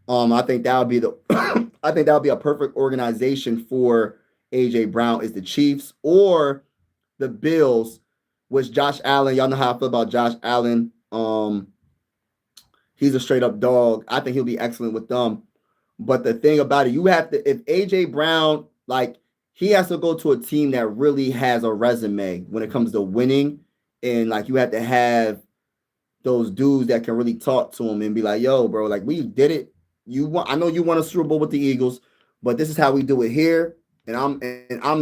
I think that would be the I think that would be a perfect organization for AJ Brown is the Chiefs or the Bills, which Josh Allen. Y'all know how I feel about Josh Allen. He's a straight up dog. I think he'll be excellent with them. But the thing about it, you have to if AJ Brown like he has to go to a team that really has a resume when it comes to winning, and like you have to have those dudes that can really talk to him and be like, "Yo, bro, like we did it. I know you won a Super Bowl with the Eagles, but this is how we do it here, and I'm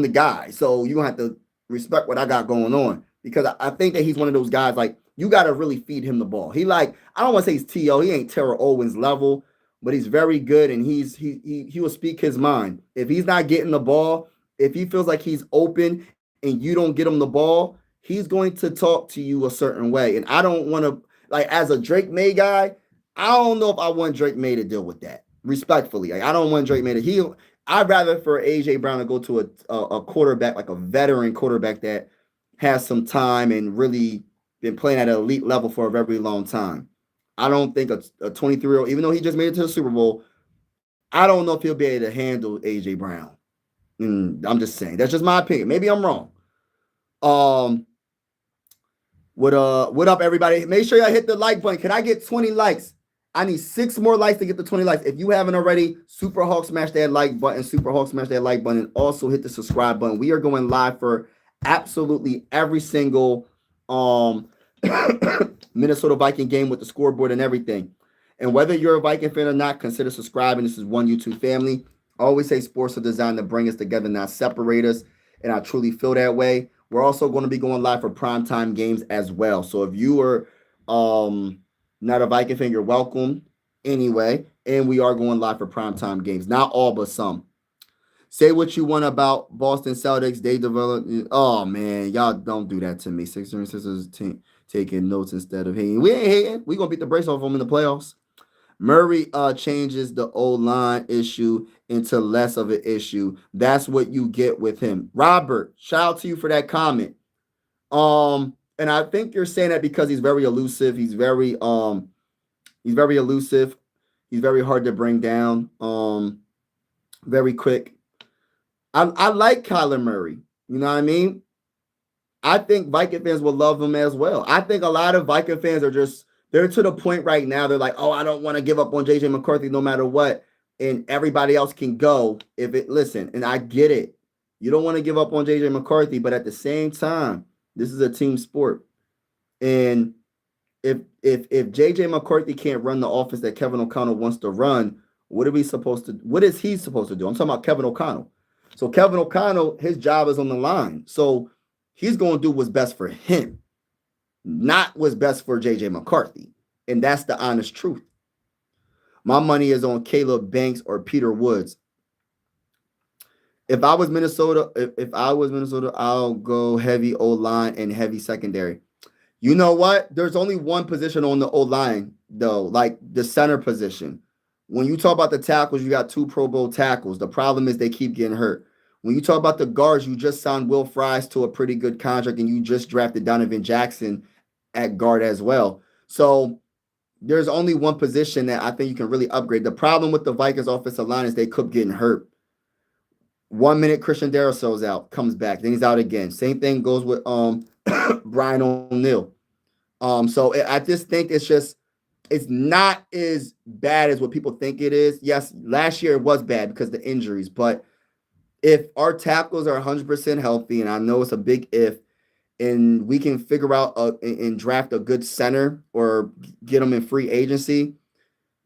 the guy. So you gonna have to respect what I got going on because I think that he's one of those guys like you got to really feed him the ball. He like I don't want to say he's T.O. He ain't Terrell Owens level, but he's very good and he will speak his mind. If he's not getting the ball, if he feels like he's open and you don't get him the ball, he's going to talk to you a certain way. And I don't want to like as a Drake May guy, I don't know if I want Drake May to deal with that. Respectfully, like I don't want Drake May to heal. I'd rather for AJ Brown to go to a quarterback like a veteran quarterback that has some time and really been playing at an elite level for a very long time. I don't think a 23-year-old, even though he just made it to the Super Bowl, I don't know if he'll be able to handle AJ Brown. I'm just saying. That's just my opinion. Maybe I'm wrong. What up, everybody? Make sure y'all hit the like button. Can I get 20 likes? I need 6 more likes to get the 20 likes. If you haven't already, Super Hawk smash that like button. Super Hawk smash that like button. Also hit the subscribe button. We are going live for absolutely every single Minnesota Viking game with the scoreboard and everything. And whether you're a Viking fan or not, consider subscribing. This is one YouTube family. I always say sports are designed to bring us together, not separate us. And I truly feel that way. We're also going to be going live for primetime games as well. So if you are not a Viking fan, you're welcome anyway. And we are going live for primetime games. Not all, but some. Say what you want about Boston Celtics. They developed. Oh, man. Y'all don't do that to me. Sixers taking notes instead of hating. We ain't hating. We're going to beat the brace off them in the playoffs. Murray changes the O-line issue into less of an issue. That's what you get with him. Robert, shout out to you for that comment. And I think you're saying that because he's very elusive. He's very elusive. He's very hard to bring down. Very quick. I like Kyler Murray. You know what I mean? I think Viking fans will love him as well. I think a lot of Viking fans are just they're to the point right now. They're like, oh, I don't want to give up on JJ McCarthy no matter what. And everybody else can go if it listen. And I get it. You don't want to give up on JJ McCarthy, but at the same time, this is a team sport. And if JJ McCarthy can't run the offense that Kevin O'Connell wants to run, what is he supposed to do? I'm talking about Kevin O'Connell. So Kevin O'Connell, his job is on the line. So he's going to do what's best for him, not what's best for JJ McCarthy. And that's the honest truth. My money is on Caleb Banks or Peter Woods. If I was Minnesota, I'll go heavy O-line and heavy secondary. You know what? There's only one position on the O-line, though, like the center position. When you talk about the tackles, you got 2 Pro Bowl tackles. The problem is they keep getting hurt. When you talk about the guards, you just signed Will Fries to a pretty good contract, and you just drafted Donovan Jackson at guard as well. So there's only one position that I think you can really upgrade. The problem with the Vikings offensive line is they keep getting hurt. 1 minute Christian Darrisaw's out, comes back, then he's out again. Same thing goes with Brian O'Neill. So I just think it's not as bad as what people think it is. Yes, last year it was bad because of the injuries, but if our tackles are 100% healthy, and I know it's a big if, and we can figure out and draft a good center or get them in free agency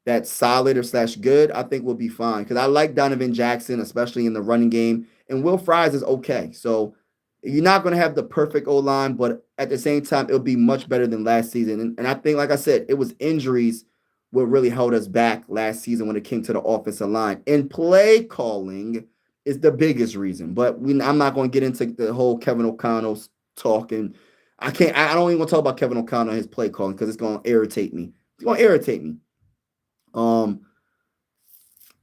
that's solid or / good, I think we'll be fine. Because I like Donovan Jackson, especially in the running game, and Will Fries is okay. So you're not going to have the perfect O-line, but at the same time, it'll be much better than last season. And I think, like I said, it was injuries what really held us back last season when it came to the offensive line. And play calling is the biggest reason. But I'm not going to get into the whole Kevin O'Connell's talking. I don't even want to talk about Kevin O'Connell and his play calling because it's going to irritate me. It's going to irritate me.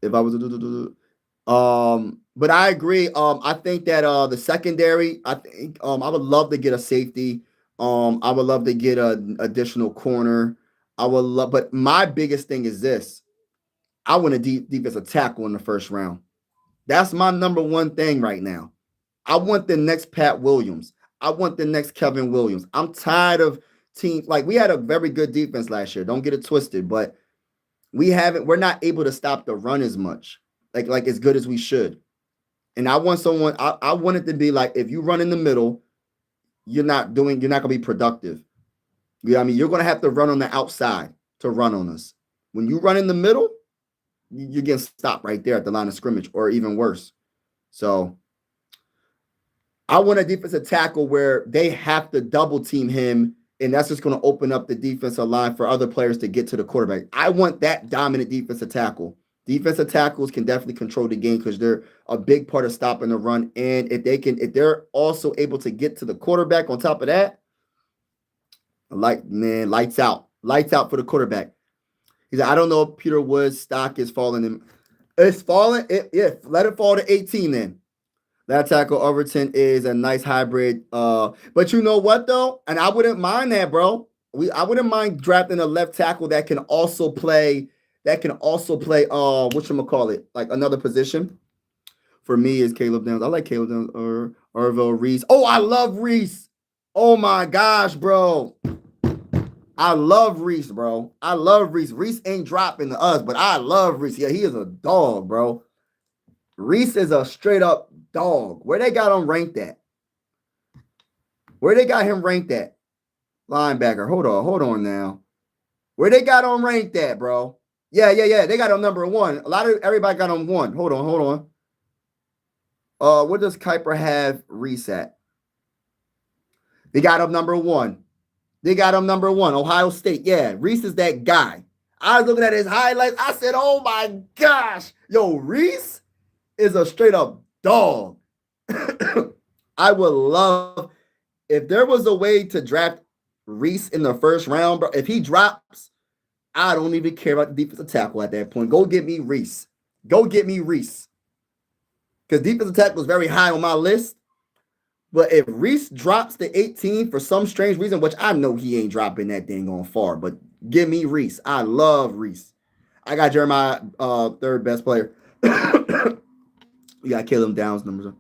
If I was but I agree. I think that the secondary, I think I would love to get a safety. I would love to get an additional corner. I would love, but my biggest thing is this: I want a defensive tackle in the first round. That's my number one thing right now. I want the next Pat Williams. I want the next Kevin Williams. I'm tired of teams like we had a very good defense last year. Don't get it twisted, but we're not able to stop the run as much, like as good as we should. And I want someone, I want it to be like, if you run in the middle, you're not going to be productive. You know what I mean? You're going to have to run on the outside to run on us. When you run in the middle, you're getting stopped right there at the line of scrimmage, or even worse. So I want a defensive tackle where they have to double team him, and that's just going to open up the defensive line for other players to get to the quarterback. I want that dominant defensive tackle. Defensive tackles can definitely control the game because they're a big part of stopping the run. And if they're also able to get to the quarterback on top of that, lights out. Lights out for the quarterback. He said, I don't know if Peter Woods' stock is falling. It's falling. Let it fall to 18 then. That tackle Overton is a nice hybrid. But you know what though? And I wouldn't mind that, bro. I wouldn't mind drafting a left tackle that can also play whatchamacallit, like another position. For me is Caleb Downs. I like Caleb Downs or Orville Reese. Oh, I love Reese. Oh my gosh, bro. I love Reese, bro. I love Reese. Reese ain't dropping to us, but I love Reese. Yeah, he is a dog, bro. Reese is a straight up dog. Where they got him ranked at? Where they got him ranked at? Linebacker. Hold on now. Where they got him ranked at, bro? Yeah. They got him number 1. Everybody got him 1. Hold on. What does Kuiper have Reese at? They got him number 1. Ohio State. Yeah, Reese is that guy. I was looking at his highlights. I said, oh my gosh. Yo, Reese is a straight up dog. I would love if there was a way to draft Reese in the first round, bro. If he drops, I don't even care about the defensive tackle at that point. Go get me Reese. Because defensive tackle is very high on my list. But if Reese drops to 18 for some strange reason, which I know he ain't dropping that thing on far, but give me Reese. I love Reese. I got Jeremiah, third best player. We got Caleb Downs numbers.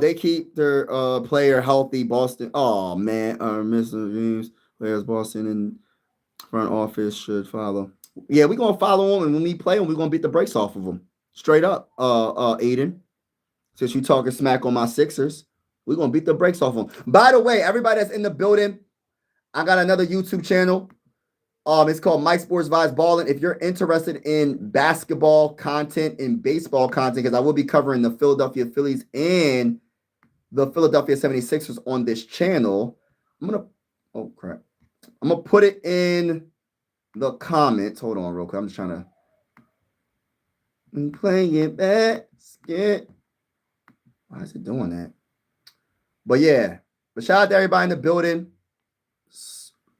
They keep their player healthy. Boston. Oh man, Mr. James players Boston and front office should follow. Yeah, we're gonna follow them, and when we play them, we're gonna beat the brakes off of them. Straight up, Aiden. Since you talking smack on my Sixers, we're gonna beat the brakes off them. By the way, everybody that's in the building, I got another YouTube channel. It's called Mike Sports Vibes Ballin'. If you're interested in basketball content and baseball content, because I will be covering the Philadelphia Phillies and the Philadelphia 76ers on this channel. Oh crap. I'm gonna put it in the comments. Hold on real quick. I'm just trying to play it basket. Why is it doing that? But yeah, but shout out to everybody in the building.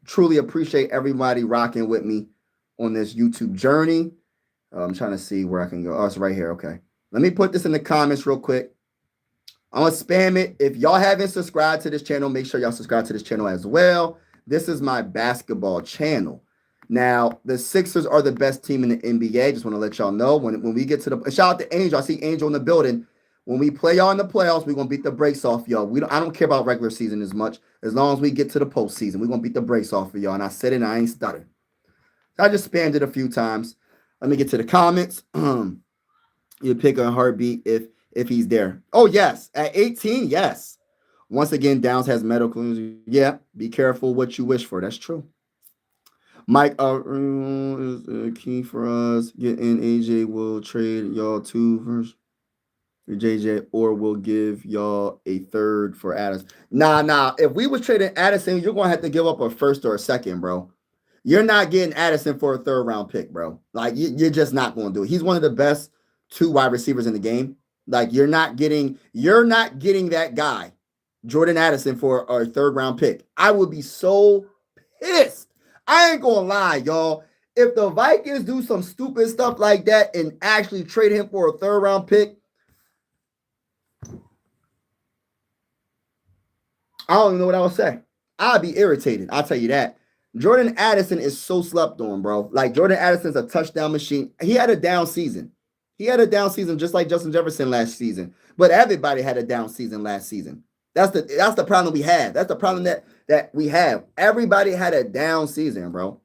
Truly appreciate everybody rocking with me on this YouTube journey. I'm trying to see where I can go. Oh, it's right here. Okay. Let me put this in the comments real quick. I'm going to spam it. If y'all haven't subscribed to this channel, make sure y'all subscribe to this channel as well. This is my basketball channel. Now, the Sixers are the best team in the NBA. Just want to let y'all know when we get to the shout out to Angel. I see Angel in the building. When we play y'all in the playoffs, we're gonna beat the brakes off y'all. I don't care about regular season as much. As long as we get to the postseason, we're gonna beat the brakes off of y'all. And I said it and I ain't stuttering. I just spammed it a few times. Let me get to the comments. You pick a heartbeat if he's there. Oh, yes. At 18, yes. Once again, Downs has medical. Yeah, be careful what you wish for. That's true. Mike is the key for us. Getting AJ will trade y'all two for JJ, or we'll give y'all a third for Addison. Nah. If we was trading Addison, you're going to have to give up a first or a second, bro. You're not getting Addison for a third round pick, bro. Like, you're just not going to do it. He's one of the best 2 wide receivers in the game. Like, you're not getting that guy, Jordan Addison, for a third round pick. I would be so pissed. I ain't gonna lie, y'all. If the Vikings do some stupid stuff like that and actually trade him for a third round pick, I don't even know what I would say. I'd be irritated. I'll tell you that. Jordan Addison is so slept on, bro. Like, Jordan Addison's a touchdown machine. He had a down season. He had a down season just like Justin Jefferson last season. But everybody had a down season last season. That's the problem we have. That's the problem that we have. Everybody had a down season, bro.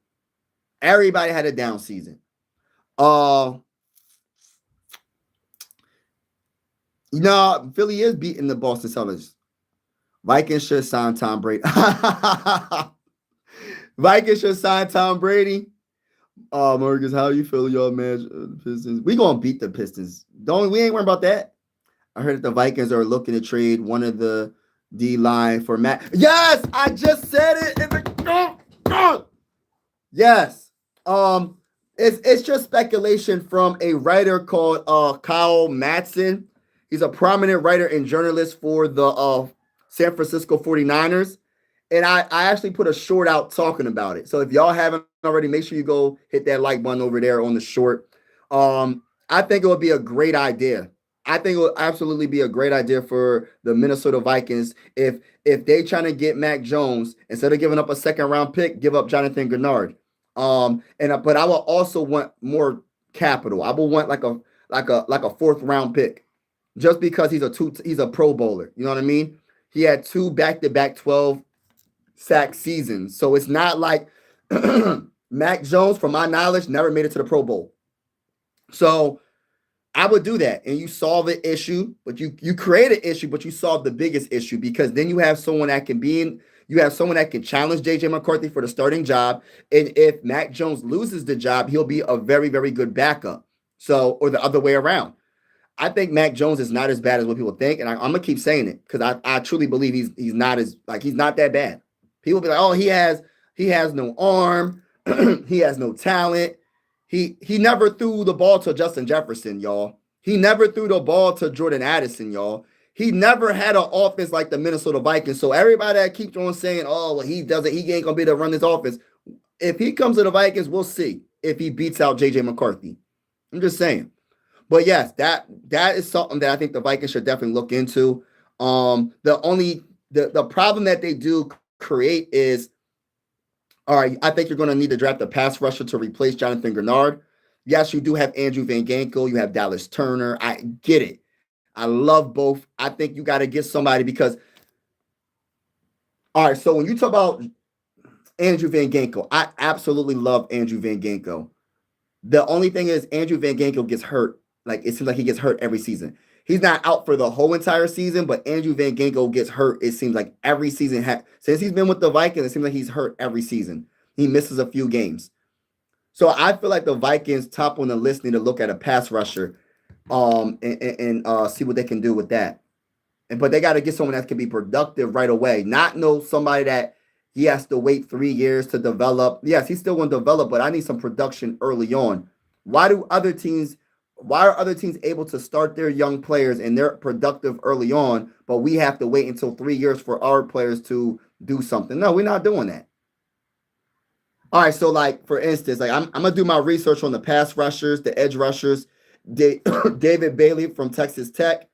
Everybody had a down season. Philly is beating the Boston Celtics. Vikings should sign Tom Brady. Vikings should sign Tom Brady. Marcus, how you feel y'all match the Pistons? We gonna beat the Pistons. We ain't worried about that. I heard that the Vikings are looking to trade one of the D line for Matt. Yes, I just said it in the yes. It's just speculation from a writer called Kyle Matson. He's a prominent writer and journalist for the San Francisco 49ers. And I actually put a short out talking about it. So if y'all haven't already, make sure you go hit that like button over there on the short. I think it would be a great idea. I think it would absolutely be a great idea for the Minnesota Vikings if they trying to get Mac Jones, instead of giving up a second round pick, give up Jonathan Greenard. But I will also want more capital. I will want like a fourth round pick, just because he's a Pro Bowler. You know what I mean? He had 2 back-to-back 12 sack seasons. So it's not like Mac Jones, from my knowledge, never made it to the Pro Bowl. So I would do that, and you solve an issue, but you create an issue, but you solve the biggest issue, because then you have someone that can challenge JJ McCarthy for the starting job. And if Mac Jones loses the job, he'll be a very, very good backup. So, or the other way around. I think Mac Jones is not as bad as what people think, and I'm gonna keep saying it because I truly believe he's not that bad. People be like, oh, he has no arm, he has no talent. He never threw the ball to Justin Jefferson, y'all. He never threw the ball to Jordan Addison, y'all. He never had an offense like the Minnesota Vikings. So everybody that keeps on saying, oh, well, he ain't gonna be able to run this offense. If he comes to the Vikings, we'll see if he beats out JJ McCarthy. I'm just saying. But yes, that is something that I think the Vikings should definitely look into. The problem that they do create is, all right, I think you're going to need to draft a pass rusher to replace Jonathan Greenard. Yes, you do have Andrew Van Ginkel. You have Dallas Turner. I get it. I love both. I think you got to get somebody because, all right, so when you talk about Andrew Van Ginkel, I absolutely love Andrew Van Ginkel. The only thing is Andrew Van Ginkel gets hurt. Like, it seems like he gets hurt every season. He's not out for the whole entire season, but Andrew Van Ginkel gets hurt. It seems like every season since he's been with the Vikings. It seems like he's hurt every season. He misses a few games. So I feel like the Vikings top on the list need to look at a pass rusher, and see what they can do with that. But they got to get someone that can be productive right away, not know somebody that he has to wait 3 years to develop. Yes, he's still going to develop, but I need some production early on. Why do other teams? Why are other teams able to start their young players and they're productive early on, but we have to wait until 3 years for our players to do something? No, we're not doing that. All right, so like for instance, like I'm gonna do my research on the pass rushers, the edge rushers, David Bailey from Texas Tech.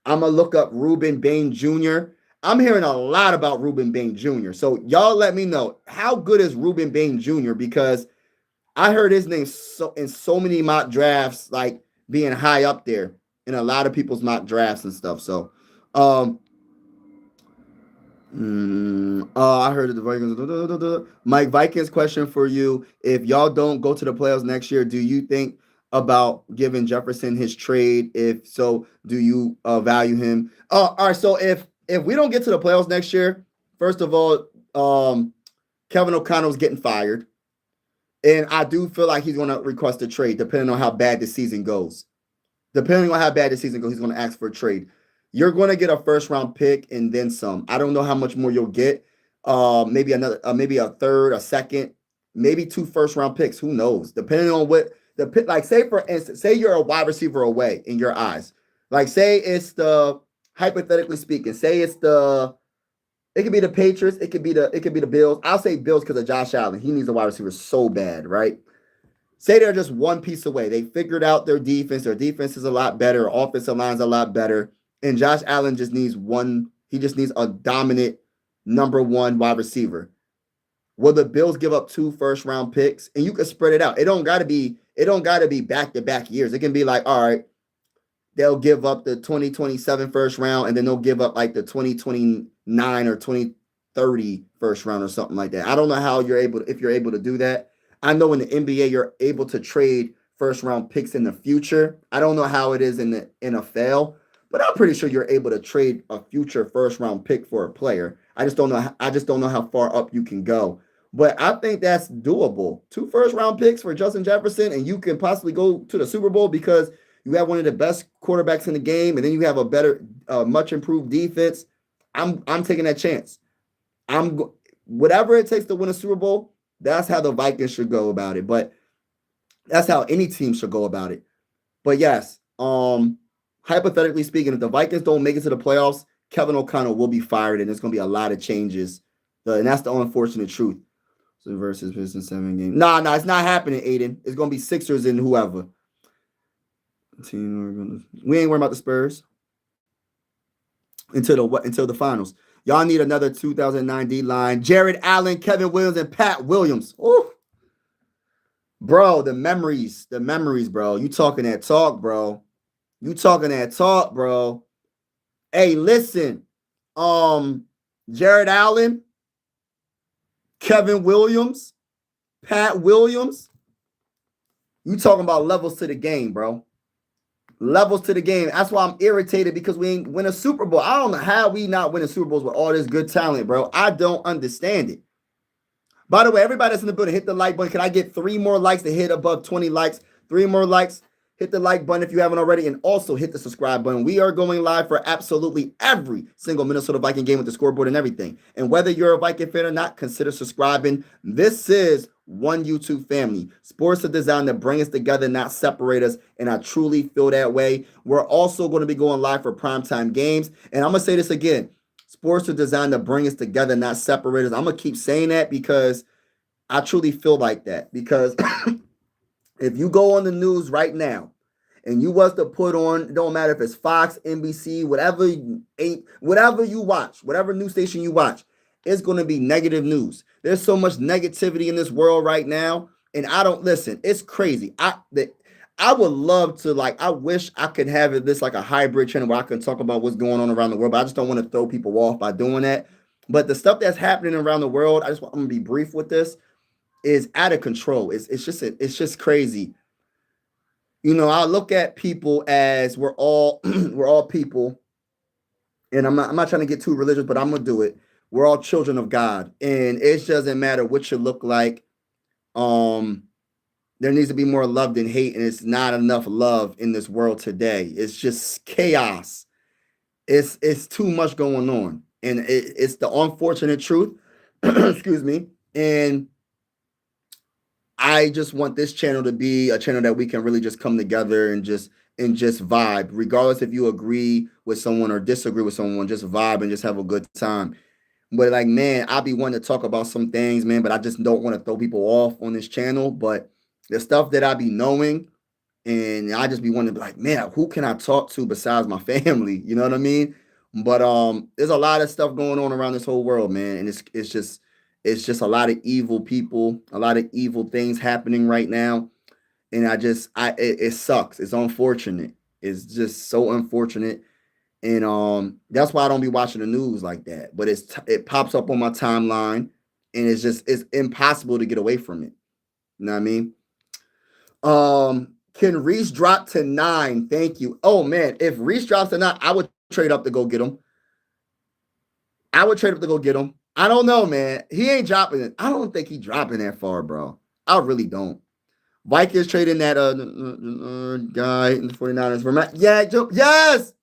I'm gonna look up Ruben Bain Jr. I'm hearing a lot about Ruben Bain Jr. So y'all let me know, how good is Ruben Bain Jr. because I heard his name in so many mock drafts, like being high up there in a lot of people's mock drafts and stuff. So, I heard the Vikings. Mike, Vikings question for you: if y'all don't go to the playoffs next year, do you think about giving Jefferson his trade? If so, do you value him? All right. So if we don't get to the playoffs next year, first of all, Kevin O'Connell's getting fired. And I do feel like he's going to request a trade depending on how bad the season goes. Depending on how bad the season goes, he's going to ask for a trade. You're going to get a first-round pick and then some. I don't know how much more you'll get. Maybe maybe a third, a second, maybe 2 first-round picks. Who knows? Depending on what the pick. Like, say for instance, say you're a wide receiver away in your eyes. Like, say it's the hypothetically speaking. Say it's the. It could be the Patriots. It could be the Bills. I'll say Bills because of Josh Allen. He needs a wide receiver so bad, right? Say they're just one piece away. They figured out their defense. Their defense is a lot better. Offensive line's a lot better. And Josh Allen just needs one. He just needs a dominant number 1 wide receiver. Will the Bills give up 2 first-round picks? And you can spread it out. It don't gotta be back-to-back years. It can be like, all right, they'll give up the 2027 first round, and then they'll give up like the 2029 or 2030 first round or something like that. I don't know how if you're able to do that. I know in the NBA you're able to trade first round picks in the future. I don't know how it is in the NFL, but I'm pretty sure you're able to trade a future first round pick for a player. I just don't know how far up you can go. But I think that's doable. 2 first round picks for Justin Jefferson, and you can possibly go to the Super Bowl because you have one of the best quarterbacks in the game, and then you have a better, much improved defense. I'm taking that chance. Whatever it takes to win a Super Bowl. That's how the Vikings should go about it. But that's how any team should go about it. But yes, hypothetically speaking, if the Vikings don't make it to the playoffs, Kevin O'Connell will be fired, and there's going to be a lot of changes. And that's the unfortunate truth. So versus Pistons 7 games. Nah, it's not happening, Aiden. It's going to be Sixers and whoever. We ain't worrying about the Spurs until the finals. Y'all need another 2009 D line. Jared Allen, Kevin Williams, and Pat Williams. Ooh. Bro, the memories, bro. You talking that talk, bro. Hey, listen. Jared Allen, Kevin Williams, Pat Williams. You talking about levels to the game, bro. Levels to the game. That's why I'm irritated because we ain't win a Super Bowl. I don't know how we not winning Super Bowls with all this good talent, bro. I don't understand it. By the way, everybody that's in the building, hit the like button. Can I get 3 more likes to hit above 20 likes? 3 more likes. Hit the like button if you haven't already, and also hit the subscribe button. We are going live for absolutely every single Minnesota Viking game with the scoreboard and everything. And whether you're a Viking fan or not, consider subscribing. This is one YouTube family. Sports are designed to bring us together, not separate us, and I truly feel that way. We're also going to be going live for primetime games. And I'm going to say this again. Sports are designed to bring us together, not separate us. I'm going to keep saying that because I truly feel like that. Because if you go on the news right now and you was to put on, it don't matter if it's Fox, NBC, whatever you watch, whatever news station you watch, it's going to be negative news. There's so much negativity in this world right now. And it's crazy. I would love to, I wish I could have this like a hybrid channel where I can talk about what's going on around the world, but I just don't want to throw people off by doing that. But the stuff that's happening around the world, I'm going to be brief with this, is out of control. It's just crazy. I look at people as we're all we're all people, and I'm not trying to get too religious, but I'm gonna do it. We're all children of God, and it doesn't matter what you look like. Um, there needs to be more love than hate, and it's not enough love in this world today. It's just chaos. It's too much going on, and it's the unfortunate truth. Excuse me. And I just want this channel to be a channel that we can really just come together and just vibe, regardless if you agree with someone or disagree with someone. Just vibe and just have a good time. But like, man, I be wanting to talk about some things, man, but I just don't want to throw people off on this channel. But the stuff that I be knowing, and I just be wanting to be like, man, who can I talk to besides my family? You know what I mean? But there's a lot of stuff going on around this whole world, man, and it's just a lot of evil people, a lot of evil things happening right now, and it sucks. It's unfortunate. It's just so unfortunate, and that's why I don't be watching the news like that. But it pops up on my timeline, and it's impossible to get away from it. You know what I mean? Can Reese drop to 9? Thank you. Oh man, if Reese drops to 9, I would trade up to go get him. I would trade up to go get him. I don't know, man. He ain't dropping it. I don't think he's dropping that far, bro. I really don't. Vikings trading that guy in the 49ers for Matt. Yeah, yes.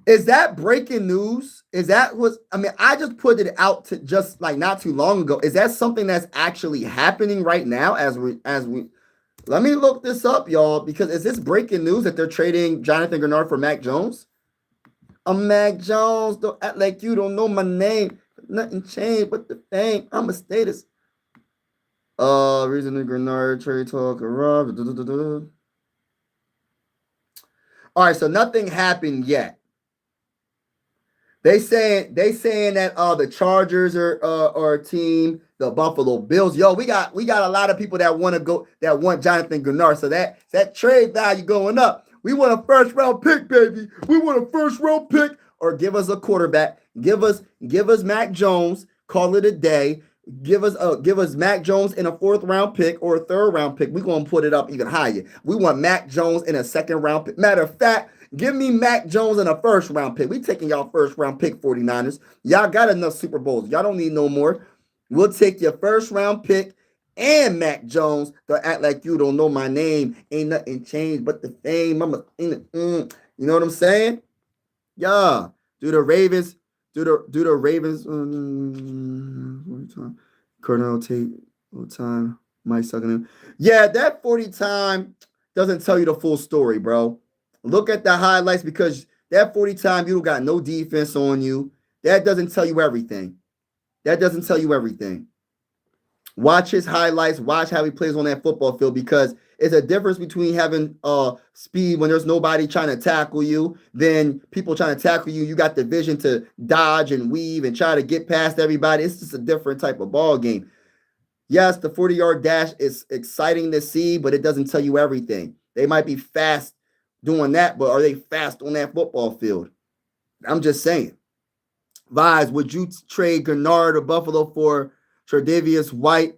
Is that breaking news? I just put it out to just like not too long ago. Is that something that's actually happening right now as we let me look this up, y'all, because is this breaking news that they're trading Jonathan Greenard for Mac Jones? Mac Jones, don't act like you don't know my name. Nothing changed but the fame. I'm a status. Reason the Greenard trade talk arrived. All right, so nothing happened yet. They saying that the Chargers are a team, the Buffalo Bills. Yo, we got a lot of people that want Jonathan Greenard. So that trade value going up. We want a first round pick, baby. We want a first round pick, or give us a quarterback. Give us Mac Jones. Call it a day. Give us Mac Jones in a 4th round pick or a 3rd round pick. We're gonna put it up even higher. We want Mac Jones in a 2nd round pick. Matter of fact, give me Mac Jones in a 1st round pick. We taking y'all 1st round pick, 49ers. Y'all got enough Super Bowls. Y'all don't need no more. We'll take your 1st round pick and Mac Jones. Don't act like you don't know my name. Ain't nothing changed but the fame. You know what I'm saying? Yeah. Do the Ravens. Cornell Tate, time. Mike sucking him. Yeah, that 40 time doesn't tell you the full story, bro. Look at the highlights, because that 40 time you don't got no defense on you. That doesn't tell you everything. Watch his highlights. Watch how he plays on that football field, because it's a difference between having speed when there's nobody trying to tackle you, than people trying to tackle you. You got the vision to dodge and weave and try to get past everybody. It's just a different type of ball game. Yes, the 40-yard dash is exciting to see, but it doesn't tell you everything. They might be fast doing that, but are they fast on that football field? I'm just saying. Vibes, would you trade Greenard or Buffalo for Tre'Davious White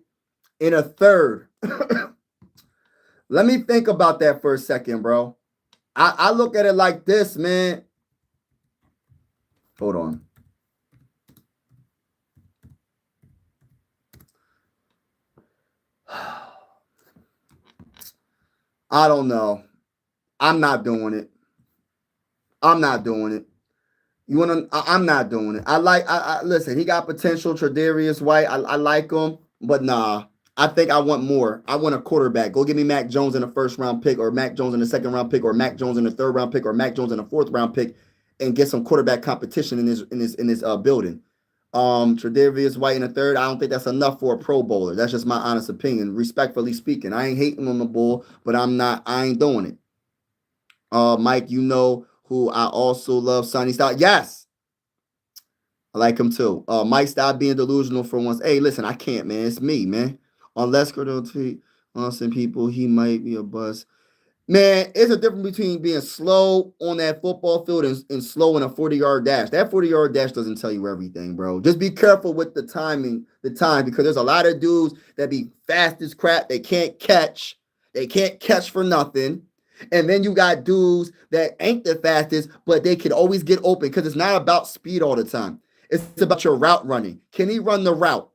in a 3rd? Let me think about that for a second, bro. I look at it like this, man. Hold on. I don't know. I'm not doing it. I'm not doing it. I'm not doing it. Listen, he got potential. Tre'Davious White, I like him, but nah. I think I want more. I want a quarterback. Go give me Mac Jones in a 1st round pick, or Mac Jones in a 2nd round pick, or Mac Jones in a 3rd round pick, or Mac Jones in a 4th round pick, and get some quarterback competition in this building. Tre'Davious White in a 3rd, I don't think that's enough for a Pro Bowler. That's just my honest opinion, respectfully speaking. I ain't hating on the bull, but I ain't doing it. Mike, you know who I also love, Sonny Style. Yes. I like him too. Mike, stop being delusional for once. Hey, listen, I can't, man. It's me, man. Unless Cordell tweet on some people, he might be a bust. Man, it's a difference between being slow on that football field and slow in a 40-yard dash. That 40-yard dash doesn't tell you everything, bro. Just be careful with the timing, because there's a lot of dudes that be fast as crap. They can't catch. They can't catch for nothing. And then you got dudes that ain't the fastest, but they can always get open because it's not about speed all the time. It's about your route running. Can he run the route?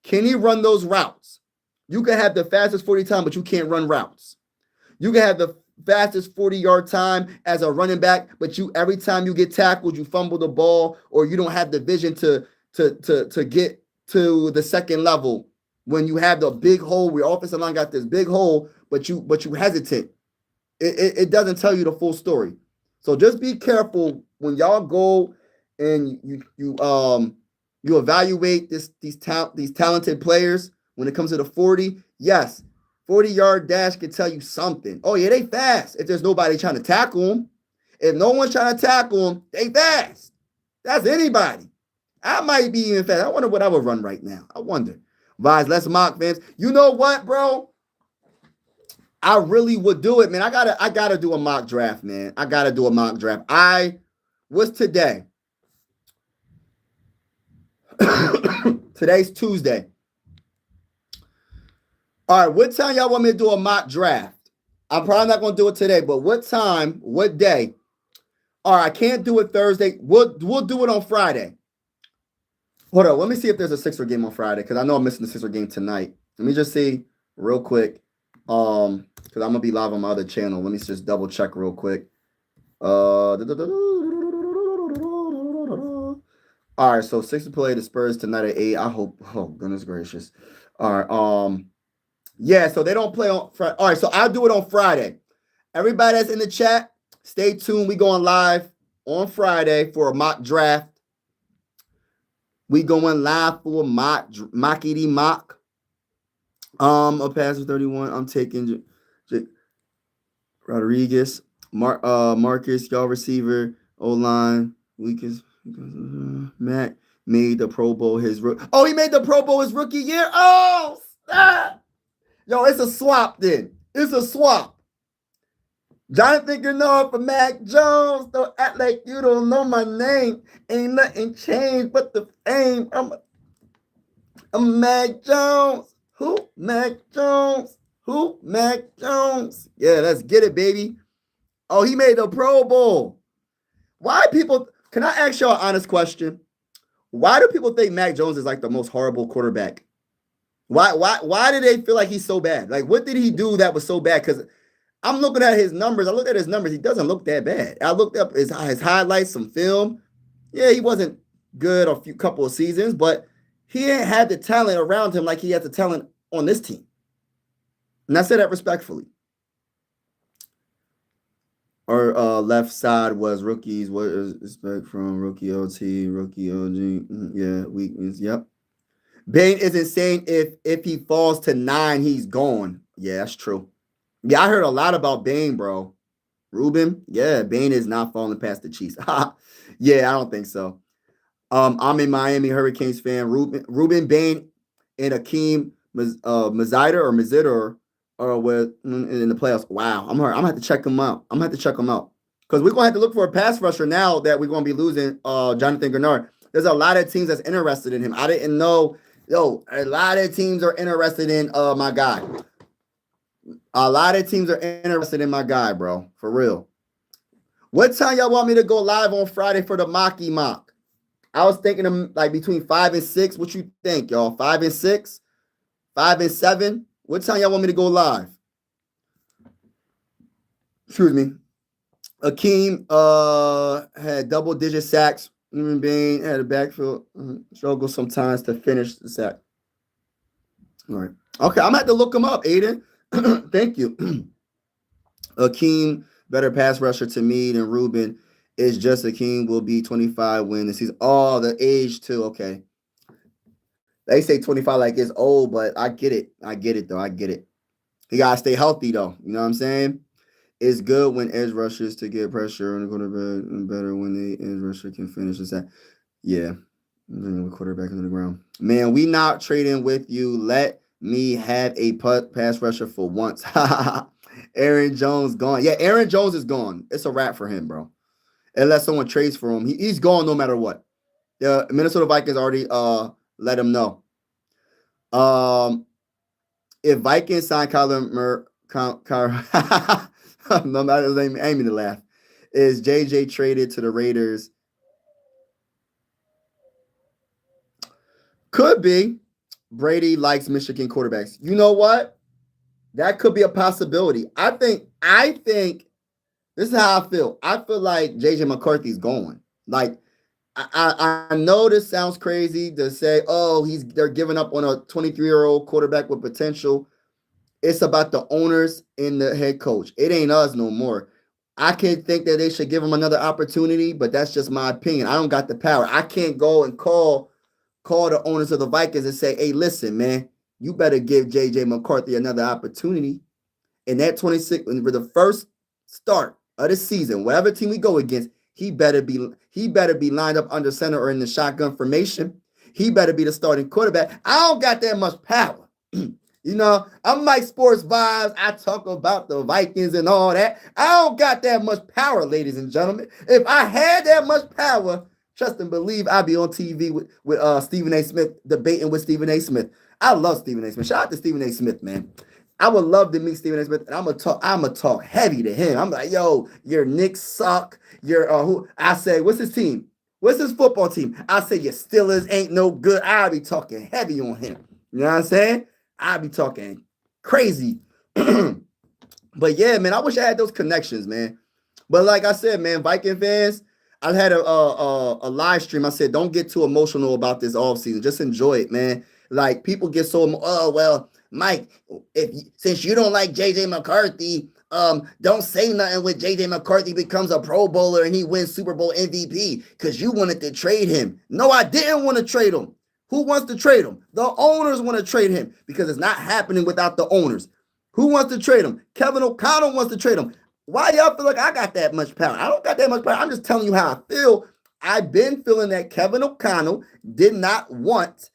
Can he run those routes? You can have the fastest 40 time, but you can't run routes. You can have the fastest 40-yard time as a running back, but you every time you get tackled, you fumble the ball, or you don't have the vision to get to the second level when you have the big hole. Your offensive line got this big hole, but you hesitate. It doesn't tell you the full story. So just be careful when y'all go and you evaluate these talented players when it comes to the 40. Yes, 40-yard dash can tell you something. Oh, yeah, they fast if there's nobody trying to tackle them. If no one's trying to tackle them, they fast. That's anybody. I might be even fast. I wonder what I would run right now. I wonder. Vibes, let's mock, fans. You know what, bro? I really would do it, man. I gotta do a mock draft, man. I gotta do a mock draft. What's today? Today's Tuesday. All right, what time y'all want me to do a mock draft? I'm probably not gonna do it today, but what time, what day? All right, I can't do it Thursday. We'll do it on Friday. Hold on, let me see if there's a Sixer game on Friday, because I know I'm missing the Sixer game tonight. Let me just see real quick. Because I'm gonna be live on my other channel. Let me just double check real quick. All right, so Sixers play the Spurs tonight at 8. I hope. Oh, goodness gracious. All right. Yeah, so they don't play on Friday. All right, so I'll do it on Friday. Everybody that's in the chat, stay tuned. We going live on Friday for a mock draft. We going live for a mockity mock. A pass of 31. I'm taking Rodriguez, Marcus, y'all receiver, O-line, weakest. Matt made the Pro Bowl his rookie. Oh, he made the Pro Bowl his rookie year. Oh, stop. Yo, it's a swap then. It's a swap. Jonathan Greenard for Mac Jones. Don't act like you don't know my name. Ain't nothing changed but the fame. I'm Mac Jones. Who? Mac Jones. Who? Mac Jones. Yeah, let's get it, baby. Oh, he made the Pro Bowl. Why people... Can I ask y'all an honest question? Why do people think Mac Jones is like the most horrible quarterback? Why do they feel like he's so bad? Like, what did he do that was so bad? Because I'm looking at his numbers. I looked at his numbers. He doesn't look that bad. I looked up his highlights, some film. Yeah, he wasn't good a couple of seasons, but he ain't had the talent around him like he had the talent on this team. And I say that respectfully. Our left side was rookies. What is expect from rookie OT, rookie OG? Yeah, weakness. Yep. Bain is insane. If he falls to 9, he's gone. Yeah, that's true. Yeah, I heard a lot about Bain, bro. Ruben, yeah, Bain is not falling past the Chiefs. Yeah, I don't think so. I'm a Miami Hurricanes fan. Ruben Bain and Akeem Mazida or with in the playoffs. Wow, I'm gonna have to check them out. I'm gonna have to check them out because we're gonna have to look for a pass rusher now that we're gonna be losing Jonathan Greenard. There's a lot of teams that's interested in him. I didn't know. Yo, a lot of teams are interested in my guy. A lot of teams are interested in my guy, bro. For real. What time y'all want me to go live on Friday for the mocky mock? I was thinking of like between 5 and 6. What you think, y'all? 5 and 6? 5 and 7? What time y'all want me to go live? Excuse me. Akeem had double-digit sacks. Bain had a backfield struggle sometimes to finish the sack. All right. Okay, I'm going to have to look him up, Aiden. Thank you. Akeem, better pass rusher to me than Ruben. It's just Akeem will be 25 when the season. Oh, the age too. Okay. They say 25 like it's old, but I get it. I get it, though. I get it. He got to stay healthy, though. You know what I'm saying? It's good when edge rushers to get pressure on the quarterback and better when the edge rusher can finish the sack. Yeah. Quarterback into the ground. Man, we not trading with you. Let me have a pass rusher for once. Aaron Jones gone. Yeah, Aaron Jones is gone. It's a wrap for him, bro. Unless someone trades for him, he's gone no matter what. The Minnesota Vikings already let him know. If Vikings sign Kyler Murray, no matter his name, aiming to laugh. Is JJ traded to the Raiders? Could be. Brady likes Michigan quarterbacks. You know what? That could be a possibility. I think this is how I feel. I feel like JJ McCarthy's going. Like I know this sounds crazy to say, oh, they're giving up on a 23-year-old quarterback with potential. It's about the owners and the head coach. It ain't us no more. I can't think that they should give him another opportunity, but that's just my opinion. I don't got the power. I can't go and call the owners of the Vikings and say, hey, listen, man, you better give JJ McCarthy another opportunity. And that 26, for the first start of the season, whatever team we go against, he better be lined up under center or in the shotgun formation. He better be the starting quarterback. I don't got that much power. You know, I'm like Sports Vibes. I talk about the Vikings and all that. I don't got that much power, ladies and gentlemen. If I had that much power, trust and believe I'd be on TV with Stephen A. Smith, debating with Stephen A. Smith. I love Stephen A. Smith. Shout out to Stephen A. Smith, man. I would love to meet Stephen A. Smith, and I'm gonna talk heavy to him. I'm like, yo, your Knicks suck. Your who? I say, what's his team? What's his football team? I say your Steelers ain't no good. I'll be talking heavy on him. You know what I'm saying? I'll be talking crazy. But yeah, man, I wish I had those connections, man. But like I said, man, Viking fans, I had a live stream. I said, don't get too emotional about this offseason. Just enjoy it, man. Like people get so, oh well, Mike, since you don't like JJ McCarthy, don't say nothing when JJ McCarthy becomes a Pro Bowler and he wins Super Bowl MVP because you wanted to trade him. No, I didn't want to trade him. Who wants to trade him? The owners want to trade him because it's not happening without the owners. Who wants to trade him? Kevin O'Connell wants to trade him. Why y'all feel like I got that much power? I don't got that much power. I'm just telling you how I feel. I've been feeling that Kevin O'Connell did not want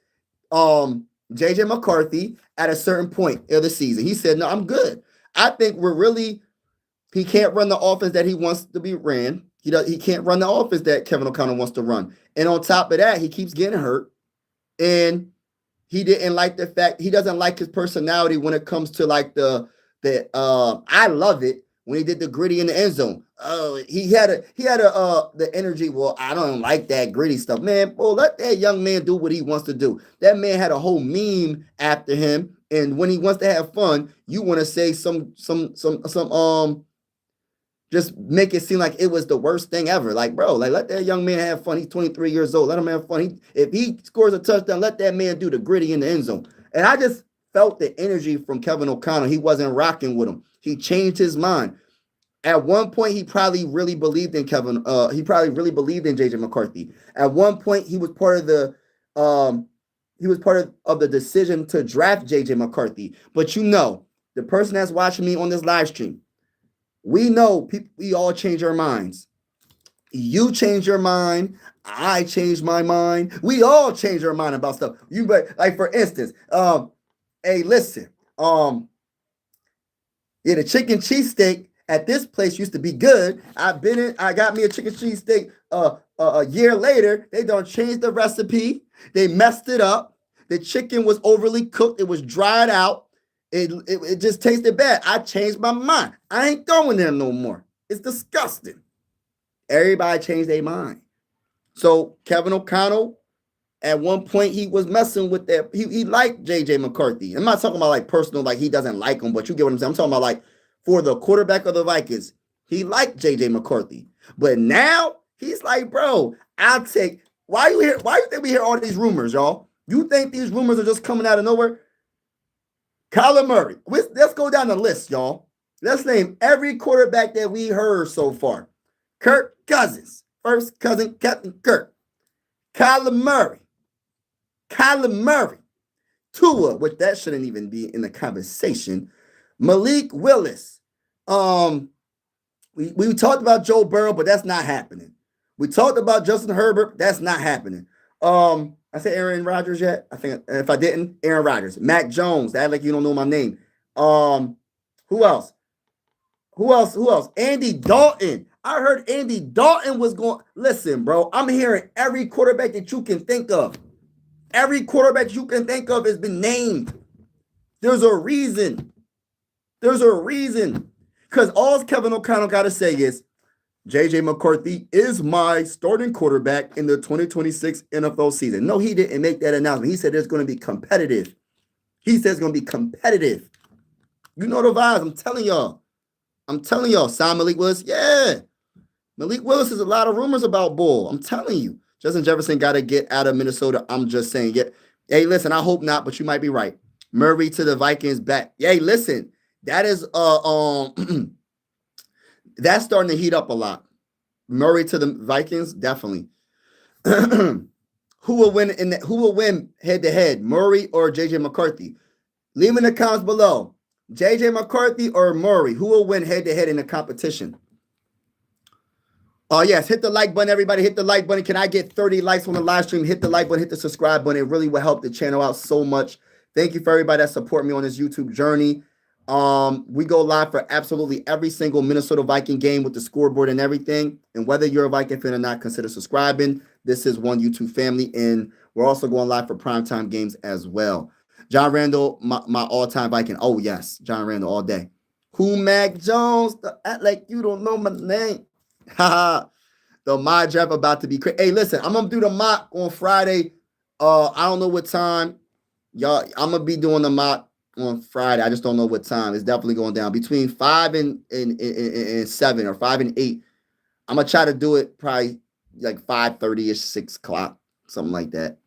JJ McCarthy at a certain point of the season. He said, no, I'm good. I think he can't run the offense that he wants to be ran. He can't run the offense that Kevin O'Connell wants to run. And on top of that, he keeps getting hurt. And he didn't like the fact he doesn't like his personality when it comes to like the I love it when he did the gritty in the end zone. He had the energy. Well, I don't like that gritty stuff, man. Well, let that young man do what he wants to do. That man had a whole meme after him, and when he wants to have fun, you want to say some just make it seem like it was the worst thing ever. Like, bro, like let that young man have fun. He's 23 years old. Let him have fun. If he scores a touchdown, let that man do the gritty in the end zone. And I just felt the energy from Kevin O'Connell. He wasn't rocking with him. He changed his mind. At one point, he probably really believed in He probably really believed in JJ McCarthy. At one point, he was part of the the decision to draft JJ McCarthy. But you know, the person that's watching me on this live stream, we know we all change our minds. You change your mind. I changed my mind. We all change our mind about stuff. Like for instance, hey, listen, yeah, the chicken cheesesteak at this place used to be good. I got me a chicken cheesesteak a year later. They don't change the recipe. They messed it up. The chicken was overly cooked. It was dried out. It just tasted bad. I changed my mind. I ain't going there no more. It's disgusting. Everybody changed their mind. So Kevin O'Connell, at one point, he was messing with that. He liked JJ McCarthy. I'm not talking about like personal, like he doesn't like him, but you get what I'm saying. I'm talking about like for the quarterback of the Vikings, he liked JJ McCarthy. But now he's like, bro, I'll take. Why you think we hear all these rumors, y'all? You think these rumors are just coming out of nowhere? Kyler Murray. Let's go down the list, y'all. Let's name every quarterback that we heard so far. Kirk Cousins. First cousin, Captain Kirk. Kyler Murray. Tua, which that shouldn't even be in the conversation. Malik Willis. We talked about Joe Burrow, but that's not happening. We talked about Justin Herbert. That's not happening. I said Aaron Rodgers yet? I think if I didn't, Aaron Rodgers. Mac Jones. That like you don't know my name. Who else? Who else? Who else? Andy Dalton. I heard Andy Dalton was going. Listen, bro, I'm hearing every quarterback that you can think of. Every quarterback you can think of has been named. There's a reason. There's a reason. Because all Kevin O'Connell got to say is, J.J. McCarthy is my starting quarterback in the 2026 NFL season. No, he didn't make that announcement. He said it's going to be competitive. He said it's going to be competitive. You know the vibes. I'm telling y'all. Sign Malik Willis. Yeah. Malik Willis is a lot of rumors about Bull. I'm telling you. Justin Jefferson got to get out of Minnesota. I'm just saying. Yeah. Hey, listen, I hope not, but you might be right. Murray to the Vikings back. Hey, listen. That is that's starting to heat up a lot. Murray to the Vikings, definitely. Who will win head to head, Murray or JJ McCarthy? Leave in the comments below. JJ McCarthy or Murray? Who will win head to head in the competition? Oh, yes. Hit the like button, everybody. Hit the like button. Can I get 30 likes on the live stream? Hit the like button, hit the subscribe button. It really will help the channel out so much. Thank you for everybody that support me on this YouTube journey. We go live for absolutely every single Minnesota Viking game with the scoreboard and everything. And whether you're a Viking fan or not, consider subscribing. This is one YouTube family, and we're also going live for primetime games as well. John Randall, my all-time Viking. Oh, yes. John Randall all day. Who Mac Jones? Act like you don't know my name. Haha. The mock draft about to be crazy. Hey, listen, I'm going to do the mock on Friday. I don't know what time. Y'all, I'm going to be doing the mock on Friday. I just don't know what time. It's definitely going down between 5 and 7 or 5 and 8. I'm going to try to do it probably like 5:30ish, 6 o'clock, something like that.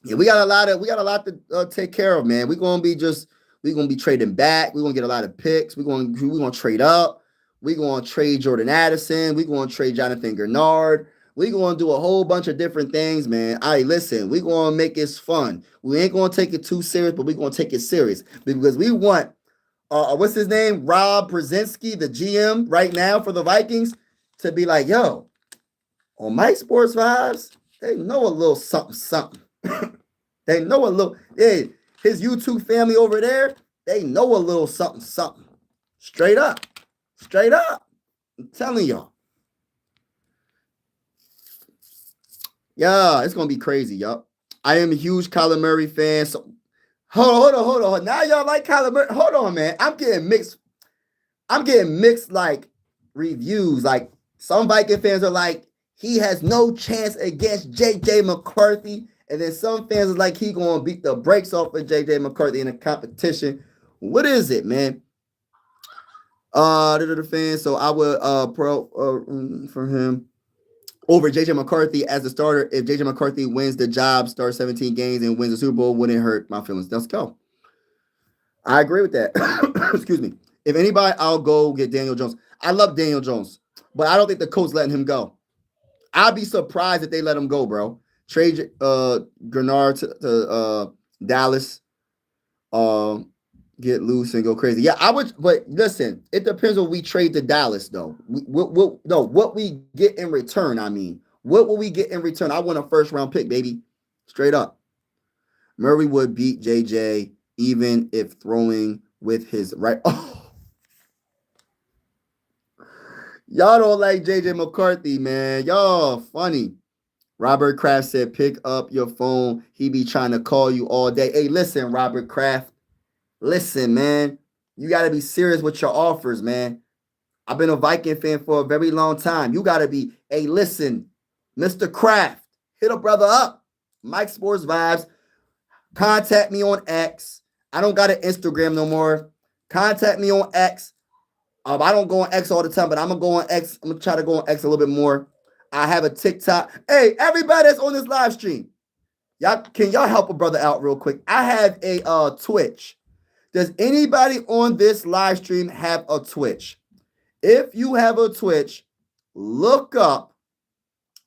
Yeah, we got a lot to take care of, man. We're going to be trading back. We're going to get a lot of picks. We're going to trade up. We're going to trade Jordan Addison. We're going to trade Jonathan Greenard. We're going to do a whole bunch of different things, man. All right, listen, we're going to make it fun. We ain't going to take it too serious, but we're going to take it serious because we want, what's his name? Rob Brzezinski, the GM right now for the Vikings, to be like, yo, on Mike Sports Vibes, they know a little something. They know a little, hey, his YouTube family over there, they know a little something. Straight up. I'm telling y'all. Yeah, it's going to be crazy, y'all. I am a huge Kyler Murray fan. So hold on. Now y'all like Kyler Murray. Hold on, man. I'm getting mixed like reviews. Like some Viking fans are like, he has no chance against J.J. McCarthy. And then some fans are like, he going to beat the brakes off of J.J. McCarthy in a competition. What is it, man? The fans. So I would for him over J.J. McCarthy as a starter. If J.J. McCarthy wins the job, starts 17 games, and wins the Super Bowl, wouldn't hurt my feelings. Let's go. I agree with that. Excuse me. If anybody, I'll go get Daniel Jones. I love Daniel Jones, but I don't think the coach letting him go. I'd be surprised if they let him go, bro. Trade Greenard to Dallas. Get loose and go crazy. Yeah, I would, but listen, it depends on we trade to Dallas, though. What we get in return, I mean. What will we get in return? I want a first-round pick, baby. Straight up. Murray would beat JJ even if throwing with his right. Oh. Y'all don't like JJ McCarthy, man. Y'all funny. Robert Kraft said, pick up your phone. He be trying to call you all day. Hey, listen, Robert Kraft. Listen, man, you got to be serious with your offers, man. I've been a Viking fan for a very long time. You got to be, hey, listen, Mr. Kraft, hit a brother up. Mike Sports Vibes. Contact me on X. I don't got an Instagram no more. Contact me on X. I don't go on X all the time, but I'm going to go on X. I'm going to try to go on X a little bit more. I have a TikTok. Hey, everybody that's on this live stream, can y'all help a brother out real quick? I have a Twitch. Does anybody on this live stream have a Twitch? If you have a Twitch, look up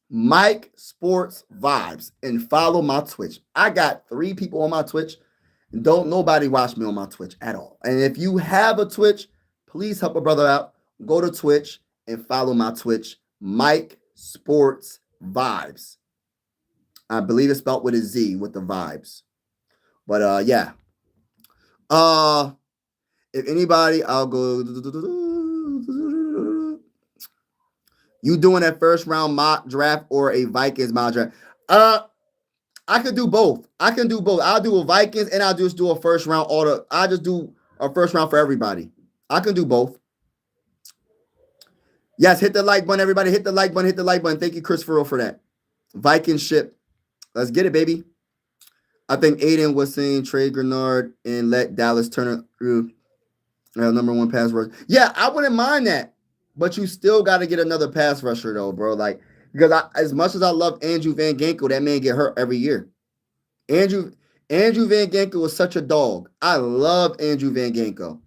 Mike Sports Vibes and follow my Twitch. I got 3 people on my Twitch, and don't nobody watch me on my Twitch at all. And if you have a Twitch, please help a brother out. Go to Twitch and follow my Twitch, Mike Sports Vibes. I believe it's spelled with a Z with the vibes. But yeah. If anybody, I'll go. You doing a first round mock draft or a Vikings mock draft? Uh, I could do both. I can do both. I'll do a Vikings and I'll just do a first round order. I'll just do a first round for everybody. I can do both. Yes, hit the like button, everybody. Hit the like button. Hit the like button. Thank you, Chris Farrell, for that. Viking ship. Let's get it, baby. I think Aiden was saying trade Greenard and let Dallas Turner through number one pass rush. Yeah, I wouldn't mind that, but you still got to get another pass rusher though, bro. Like because as much as I love Andrew Van Ginkel, that man get hurt every year. Andrew Andrew Van Ginkel was such a dog. I love Andrew Van Ginkel.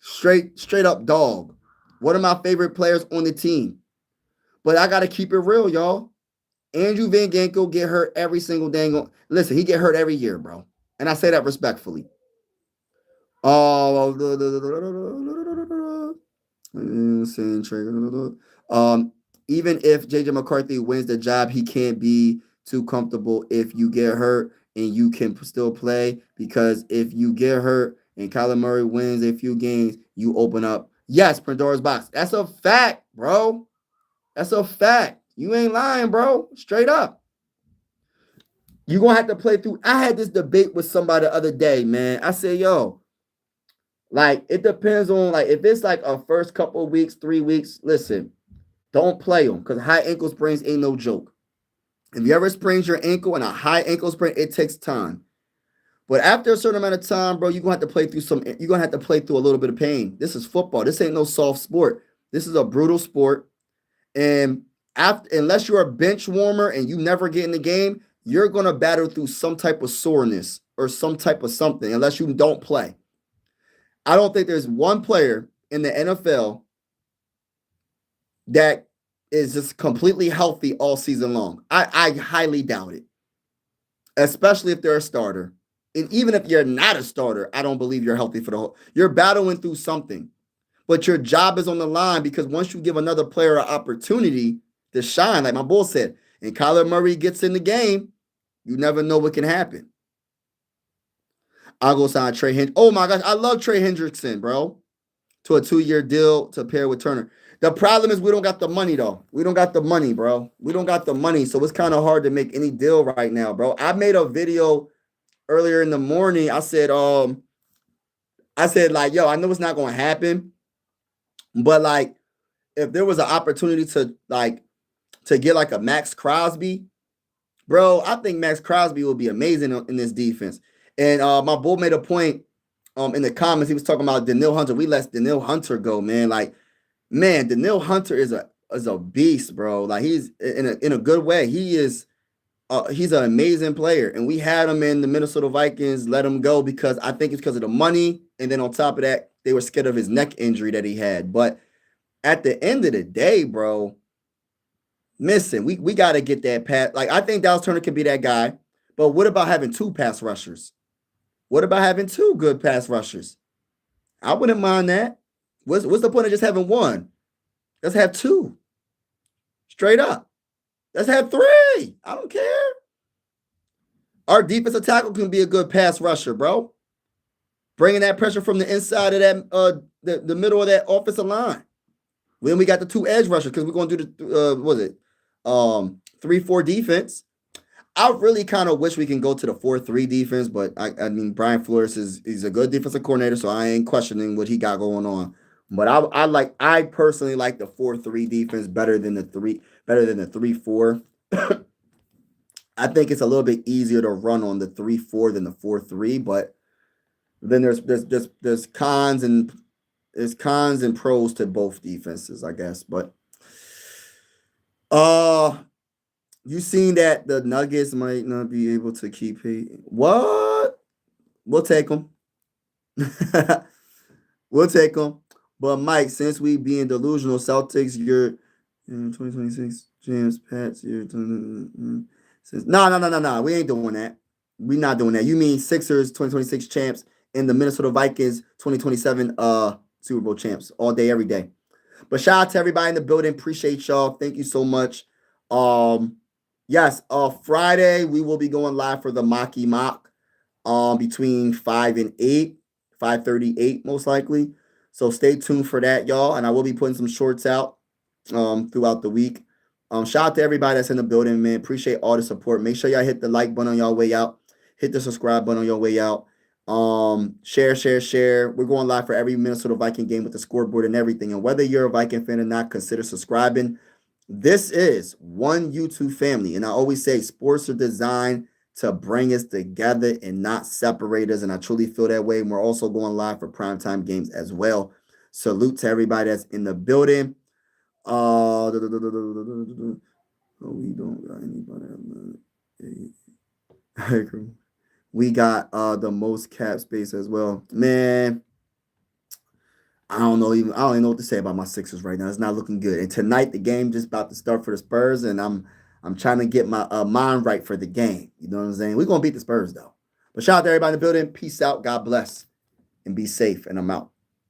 Straight up dog. One of my favorite players on the team. But I got to keep it real, y'all. Andrew Van Ginkel get hurt every single dang. Listen, he get hurt every year, bro. And I say that respectfully. Oh, even if JJ McCarthy wins the job, he can't be too comfortable if you get hurt and you can still play. Because if you get hurt and Kyler Murray wins a few games, you open up. Yes, Pandora's box. That's a fact, bro. That's a fact. You ain't lying, bro. Straight up. You're going to have to play through. I had this debate with somebody the other day, man. I said, yo, like, it depends on, like, if it's like a first couple of weeks, 3 weeks, listen, don't play them because high ankle sprains ain't no joke. If you ever sprains your ankle and a high ankle sprain, it takes time. But after a certain amount of time, bro, you're going to have to play through you're going to have to play through a little bit of pain. This is football. This ain't no soft sport. This is a brutal sport. And unless you're a bench warmer and you never get in the game, you're going to battle through some type of soreness or some type of something unless you don't play. I don't think there's one player in the NFL that is just completely healthy all season long. I highly doubt it, especially if they're a starter. And even if you're not a starter, I don't believe you're healthy for the whole. You're battling through something, but your job is on the line because once you give another player an opportunity to shine, like my bull said, and Kyler Murray gets in the game, you never know what can happen. I'll go sign Trey Hendrickson. Oh my gosh, I love Trey Hendrickson, bro. To a 2-year deal to pair with Turner. The problem is we don't got the money, though. We don't got the money, bro. We don't got the money, so it's kind of hard to make any deal right now, bro. I made a video earlier in the morning. I said, like, yo, I know it's not going to happen, but, like, if there was an opportunity to get, like, a Max Crosby, bro, I think Max Crosby will be amazing in this defense. And my bull made a point in the comments. He was talking about Danielle Hunter. We let Danielle Hunter go, man. Like, man, Danielle Hunter is a beast, bro. Like, he's in a good way. He's an amazing player. And we had him in the Minnesota Vikings, let him go because I think it's because of the money. And then on top of that, they were scared of his neck injury that he had. But at the end of the day, bro, listen, we got to get that pass. Like, I think Dallas Turner can be that guy. But what about having 2 pass rushers? What about having 2 good pass rushers? I wouldn't mind that. What's the point of just having 1? Let's have 2. Straight up. Let's have 3. I don't care. Our defensive tackle can be a good pass rusher, bro. Bringing that pressure from the inside of that the middle of that offensive line. Then we got the 2 edge rushers because we're going to do the 3-4 defense. I really kind of wish we can go to the 4-3 defense, but I mean Brian Flores he's a good defensive coordinator, so I ain't questioning what he got going on. But I personally like the 4-3 defense better than the 3-4. I think it's a little bit easier to run on the 3-4 than the 4-3, but then there's cons and pros to both defenses, I guess. But you seen that the Nuggets might not be able to keep Peyton. What? We'll take them. We'll take them. But Mike, since we being delusional, Celtics, you're 2026 James Pats. No. We ain't doing that. We not doing that. You mean Sixers 2026 champs and the Minnesota Vikings 2027 Super Bowl champs all day, every day. But shout out to everybody in the building. Appreciate y'all. Thank you so much. Yes, Friday we will be going live for the Mocky Mock between 5 and 8, 5:38 most likely. So stay tuned for that, y'all. And I will be putting some shorts out throughout the week. Shout out to everybody that's in the building, man. Appreciate all the support. Make sure y'all hit the like button on your way out. Hit the subscribe button on your way out. Share. We're going live for every Minnesota Viking game with the scoreboard and everything. And whether you're a Viking fan or not, consider subscribing. This is one YouTube family. And I always say sports are designed to bring us together and not separate us. And I truly feel that way. And we're also going live for primetime games as well. Salute to everybody that's in the building. We don't got anybody. We got the most cap space as well. Man, I don't even know what to say about my Sixers right now. It's not looking good. And tonight the game just about to start for the Spurs, and I'm trying to get my mind right for the game. You know what I'm saying? We're gonna beat the Spurs though. But shout out to everybody in the building. Peace out. God bless, and be safe. And I'm out.